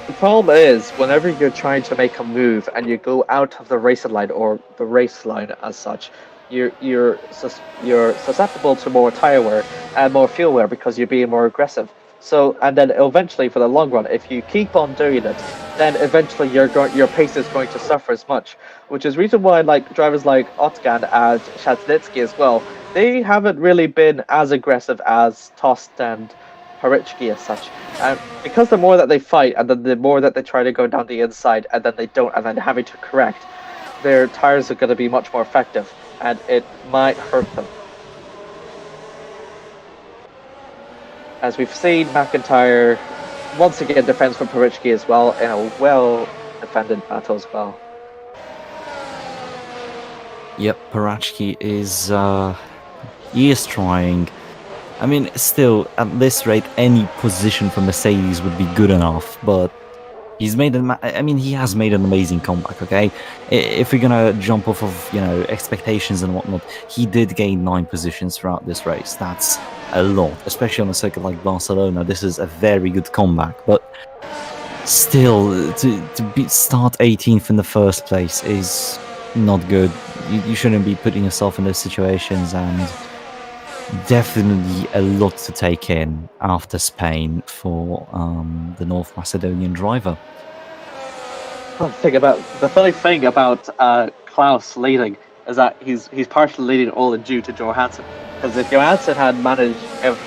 The problem is, whenever you're trying to make a move and you go out of the racing line, or the race line as such, you're susceptible to more tire wear and more fuel wear because you're being more aggressive. So, and then eventually, for the long run, if you keep on doing it, then eventually your pace is going to suffer as much. Which is reason why, like, drivers like Otgan and Shadznitsky as well, they haven't really been as aggressive as Tost and Harichki as such. And because the more that they fight, and then the more that they try to go down the inside, and then they don't, and then having to correct, their tires are going to be much more effective, and it might hurt them. As we've seen, McIntyre once again defends from Harichki as well, in a well-defended battle as well. Yep, Barachki is he is trying. I mean, still, at this rate, any position for Mercedes would be good enough, but he has made an amazing comeback, okay? If we're gonna jump off of, expectations and whatnot, he did gain 9 positions throughout this race. That's a lot, especially on a circuit like Barcelona. This is a very good comeback, but still, to start 18th in the first place is not good. You shouldn't be putting yourself in those situations, and definitely a lot to take in after Spain for the North Macedonian driver. The funny thing about Klaus leading is that he's partially leading all due to Johansson. Because if Johansson had managed,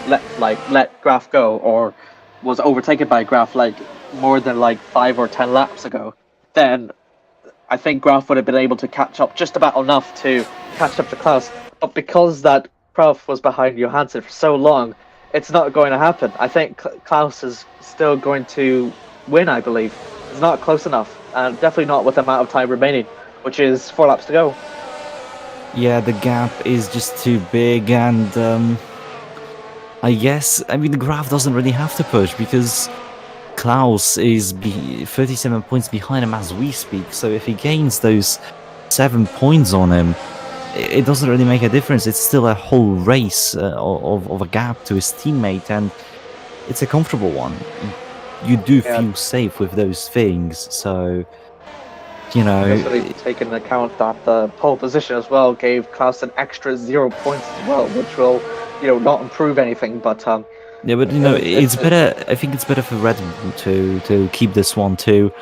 let Graf go, or was overtaken by Graf more than 5 or 10 laps ago, then I think Graf would have been able to catch up just about enough to catch up to Klaus. But because that Graf was behind Johansson for so long, it's not going to happen. I think Klaus is still going to win, I believe. It's not close enough, and definitely not with the amount of time remaining, which is 4 laps to go. Yeah, the gap is just too big, and the Graf doesn't really have to push, because Klaus is 37 points behind him as we speak, so if he gains those 7 points on him, it doesn't really make a difference. It's still a whole race of a gap to his teammate, and it's a comfortable one. You do feel safe with those things, so Especially taking into account that the pole position as well gave Klaus an extra 0 points as well, which will not improve anything, but yeah, but it's better. I think it's better for Red Bull to keep this one too,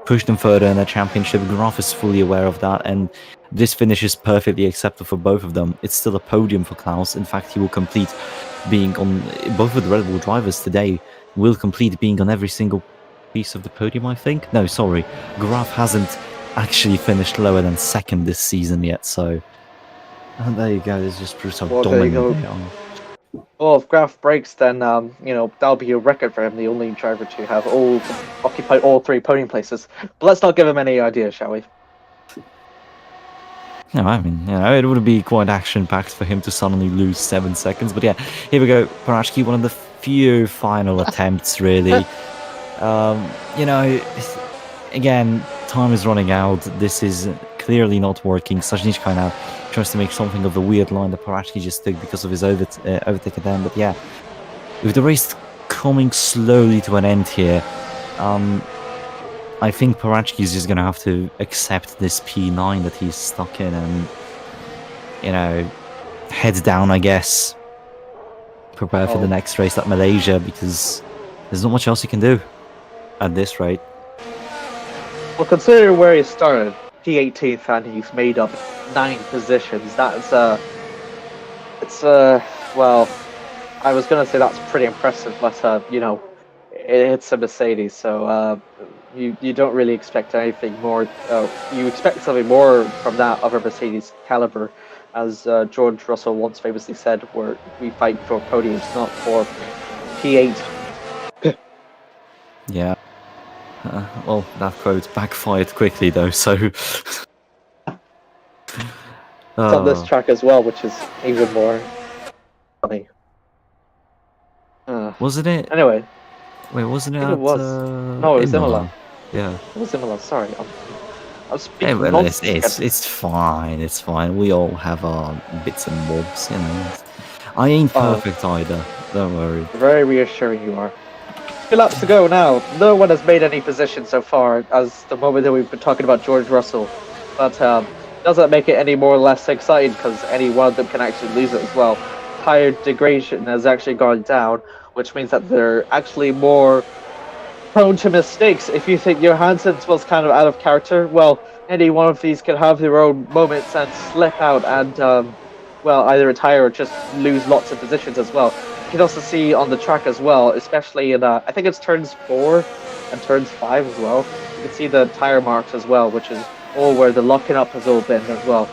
push them further in the championship. Graf is fully aware of that, and this finish is perfectly acceptable for both of them. It's still a podium for Klaus. In fact, he will complete being on both of the Red Bull drivers today. Will complete being on every single piece of the podium, I think. No, sorry, Graf hasn't actually finished lower than 2nd this season yet. So there you go. This just proves how dominant they are. Well, if Graf breaks, then that'll be a record for him, the only driver to have occupied all 3 podium places. But let's not give him any ideas, shall we? No, I mean, it would be quite action-packed for him to suddenly lose 7 seconds. But yeah, here we go. Barachki, one of the few final attempts, really. You know, again, time is running out. This is clearly not working. Sajnich now tries to make something of the weird line that Parachki just took because of his overtake at the end. But yeah, with the race coming slowly to an end here, I think Parachki is just going to have to accept this P9 that he's stuck in and, you know, head down, I guess. Prepare for the next race at Malaysia, because there's not much else you can do at this rate. Well, considering where he started, P18th, and he's made up 9 positions, that's, well, I was going to say that's pretty impressive, but, you know, it's a Mercedes, so you don't really expect anything more. You expect something more from that of a Mercedes caliber, as George Russell once famously said, where we fight for podiums, not for P8. Yeah. Well, that quote backfired quickly, though, so... It's on this track as well, which is even more funny. Wasn't it? Anyway. Wait, wasn't it? It was. No, it was Imola. Yeah. It was Imola, sorry. I'm speaking Hey, well, nonsense. it's fine, it's fine. We all have our bits and bobs, you know. I ain't perfect either, don't worry. Very reassuring you are. 2 laps to go now. No one has made any position so far, as the moment that we've been talking about George Russell. But doesn't make it any more or less exciting, because any one of them can actually lose it as well. Tire degradation has actually gone down, which means that they're actually more prone to mistakes. If you think Johansson's was kind of out of character, well, any one of these can have their own moments and slip out and, well, either retire or just lose lots of positions as well. You can also see on the track as well, especially in, I think it's turns 4 and turns 5 as well. You can see the tire marks as well, which is all where the locking up has all been as well.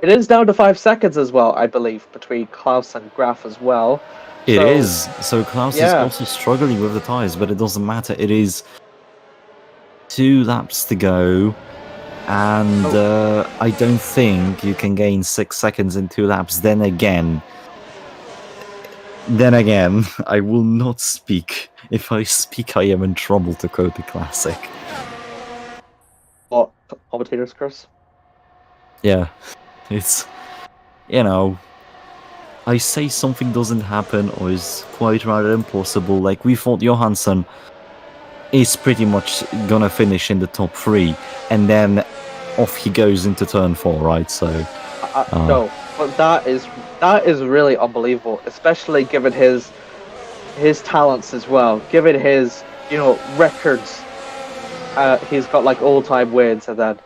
It is down to 5 seconds as well, I believe, between Klaus and Graf as well. It is. So Klaus is also struggling with the tires, but it doesn't matter. It is 2 laps to go, and I don't think you can gain 6 seconds in 2 laps. Then again, I will not speak. If I speak, I am in trouble, to quote the classic. What? Commentator's curse? Yeah. It's, you know, I say something doesn't happen or is quite rather impossible. Like, we thought Johansson is pretty much gonna finish in the top 3, and then off he goes into turn 4, right? So no, but that is really unbelievable, especially given his talents as well, given his, you know, records. He's got like all-time wins, and then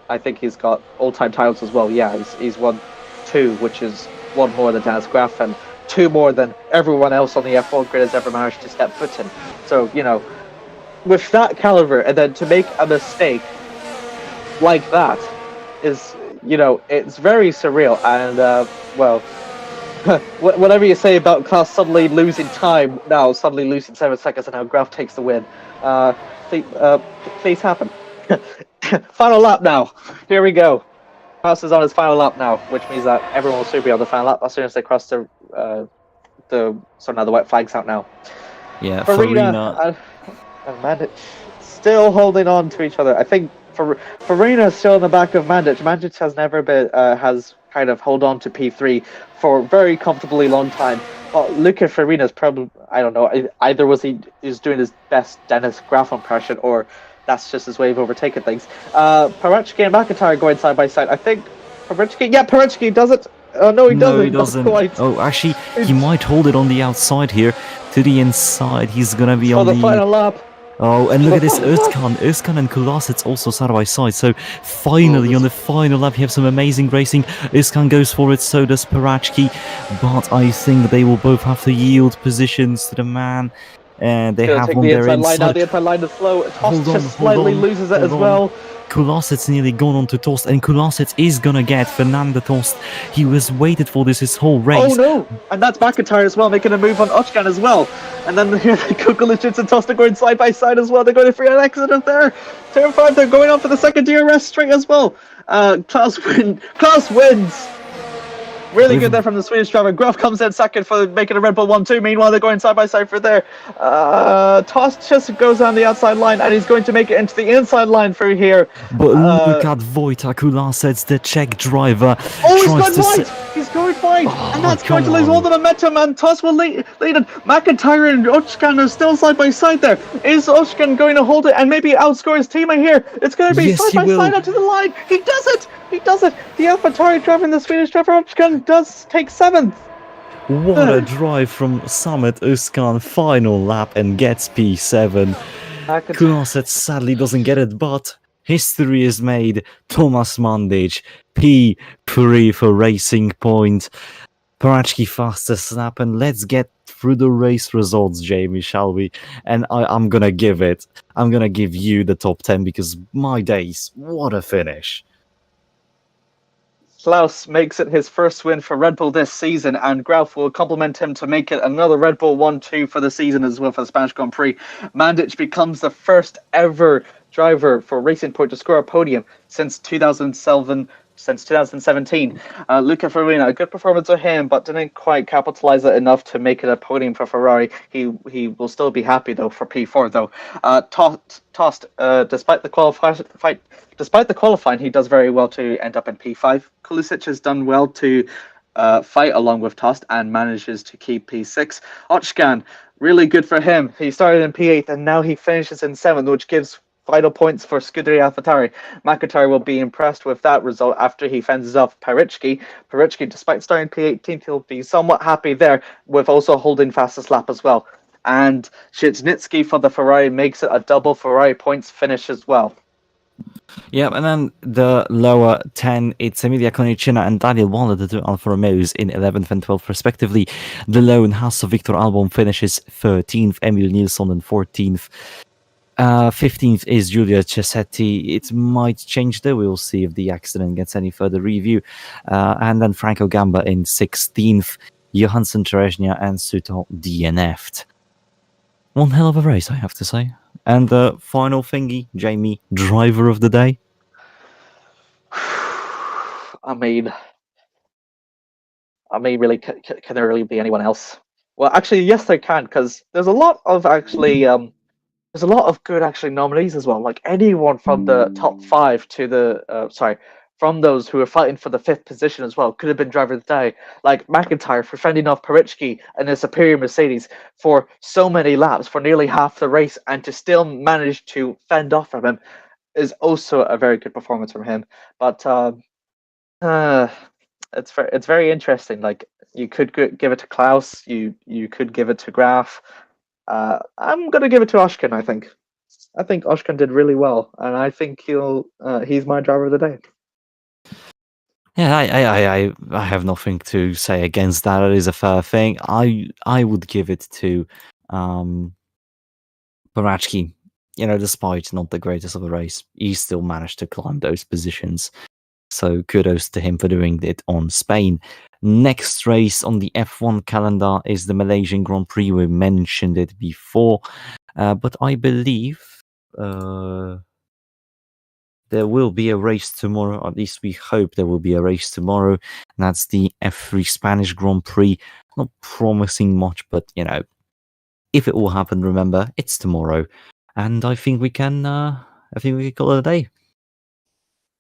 I think he's got all-time titles as well. Yeah, he's won 2, which is 1 more than Dennis Graf and 2 more than everyone else on the F1 grid has ever managed to step foot in. So, you know, with that caliber, and then to make a mistake like that is, you know, it's very surreal. And well, whatever you say about Klaus suddenly losing time now, suddenly losing 7 seconds, and how Graf takes the win, please happen. Final lap now. Here we go. Klaus is on his final lap now, which means that everyone will soon be on the final lap as soon as they cross the white flag's out now. Yeah, Farina and Mandic still holding on to each other. I think Farina is still in the back of Mandic. Mandic has never been has kind of hold on to P3 for a very comfortably long time. Well, Luca Farina's probably, I don't know, either he's doing his best Dennis Graf impression, or that's just his way of overtaking things. Parachki and McIntyre going side by side. I think Parachki does it. Oh, no, he doesn't. No, he doesn't. Oh, actually, he might hold it on the outside here. To the inside, he's gonna be on the final lap. Oh, and look at this, Özkan and Kulasets also side by side. So finally, on the final lap, you have some amazing racing. Özkan goes for it, so does Parachki. But I think they will both have to yield positions to the man. And they have on their inside. Now the inside line is slow. Tost just slightly loses it as well. Kulasets nearly gone on to Tost, and Kulasets is gonna get Fernando Tost. He was waited for this his whole race. Oh no! And that's McIntyre as well, making a move on Özkan as well. And then here Kukulicic and Tost are going side by side as well. They're going for an accident there. Turn 5, they're going on for the second DRS straight as well. Klaus wins. Really With good there from the Swedish driver. Graf comes in second for making a Red Bull 1-2. Meanwhile, they're going side by side for there. Tost just goes on the outside line, and he's going to make it into the inside line through here. But look at Wojtek Ulasec, the Czech driver. Oh, he's tries going to wide! He's going wide! And that's going to come lose all on. the momentum, and Toss will lead it. McIntyre and Ushkan are still side by side there. Is Ushkan going to hold it and maybe outscore his teammate here? It's going to be Yes, side he by will. side onto the line. He does it! He does it! The AlphaTauri driver and the Swedish driver Ushkan does take 7th. What a drive from Summit Uskan, final lap, and gets P7. Kunoset sadly doesn't get it, but history is made. Thomas Mandic, Prix for Racing Point. Parachki fastest lap, and let's get through the race results, Jamie, shall we? And I'm gonna give you the top 10 because my days, what a finish. Klaus makes it his first win for Red Bull this season, and Graf will compliment him to make it another Red Bull 1-2 for the season as well for the Spanish Grand Prix. Mandic becomes the first ever driver for Racing Point to score a podium since 2017. Luca Farina, a good performance of him, but didn't quite capitalize it enough to make it a podium for Ferrari. He will still be happy though for P4 though. Tost, despite the qualifying, he does very well to end up in P5. Kulisic has done well to fight along with Tost and manages to keep P6. Ochkan, really good for him. He started in P8 and now he finishes in 7th, which gives vital points for Scuderia AlphaTauri. McIntyre will be impressed with that result after he fences off Paritsky. Paritsky, despite starting P18th, he'll be somewhat happy there with also holding fastest lap as well. And Shitsnitsky for the Ferrari makes it a double Ferrari points finish as well. Yeah, and then the lower 10, it's Emilia Konechina and Daniel Waller, the two Alfa Romeos, in 11th and 12th respectively. The lone Hasso Victor Albon finishes 13th, Emil Nilsson in 14th. 15th is Giulio Cesetti. It might change there. We'll see if the accident gets any further review. And then Franco Gamba in 16th. Johansson, Teresnia, and Suto DNF'd. One hell of a race, I have to say. And the final thingy, Jamie, driver of the day. I mean, really, can there really be anyone else? Well, actually, yes, there can, because there's a lot of good nominees as well. Like anyone from the top 5 to the from those who are fighting for the 5th position as well could have been driver of the day. Like McIntyre for fending off Paritsky and a superior Mercedes for so many laps for nearly half the race, and to still manage to fend off from him is also a very good performance from him. But it's very interesting. Like you could give it to Klaus, you could give it to Graf. I'm gonna give it to Oshkin. I think Oshkin did really well, and I think he's my driver of the day. Yeah, I have nothing to say against that. It is a fair thing. I would give it to Barachki. You know, despite not the greatest of a race, he still managed to climb those positions. So kudos to him for doing it on Spain. Next race on the F1 calendar is the Malaysian Grand Prix. We mentioned it before, but I believe there will be a race tomorrow, or at least we hope there will be a race tomorrow. And that's the F3 Spanish Grand Prix. Not promising much, but you know, if it will happen, remember it's tomorrow, and I think we can call it a day.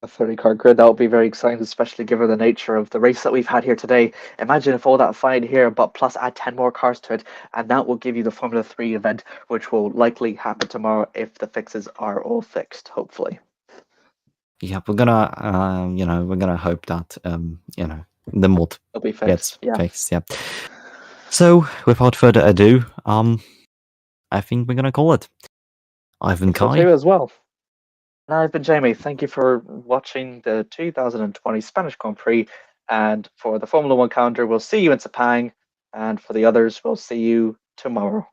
A 30-car grid, that would be very exciting, especially given the nature of the race that we've had here today. Imagine if all that fine here, but plus add 10 more cars to it, and that will give you the Formula 3 event, which will likely happen tomorrow if the fixes are all fixed, hopefully. Yeah, we're gonna hope that the mod gets fixed. Yeah. So without further ado, I think we're gonna call it. I've been Kai as well. And I've been Jamie. Thank you for watching the 2020 Spanish Grand Prix. And for the Formula 1 calendar, we'll see you in Sepang. And for the others, we'll see you tomorrow.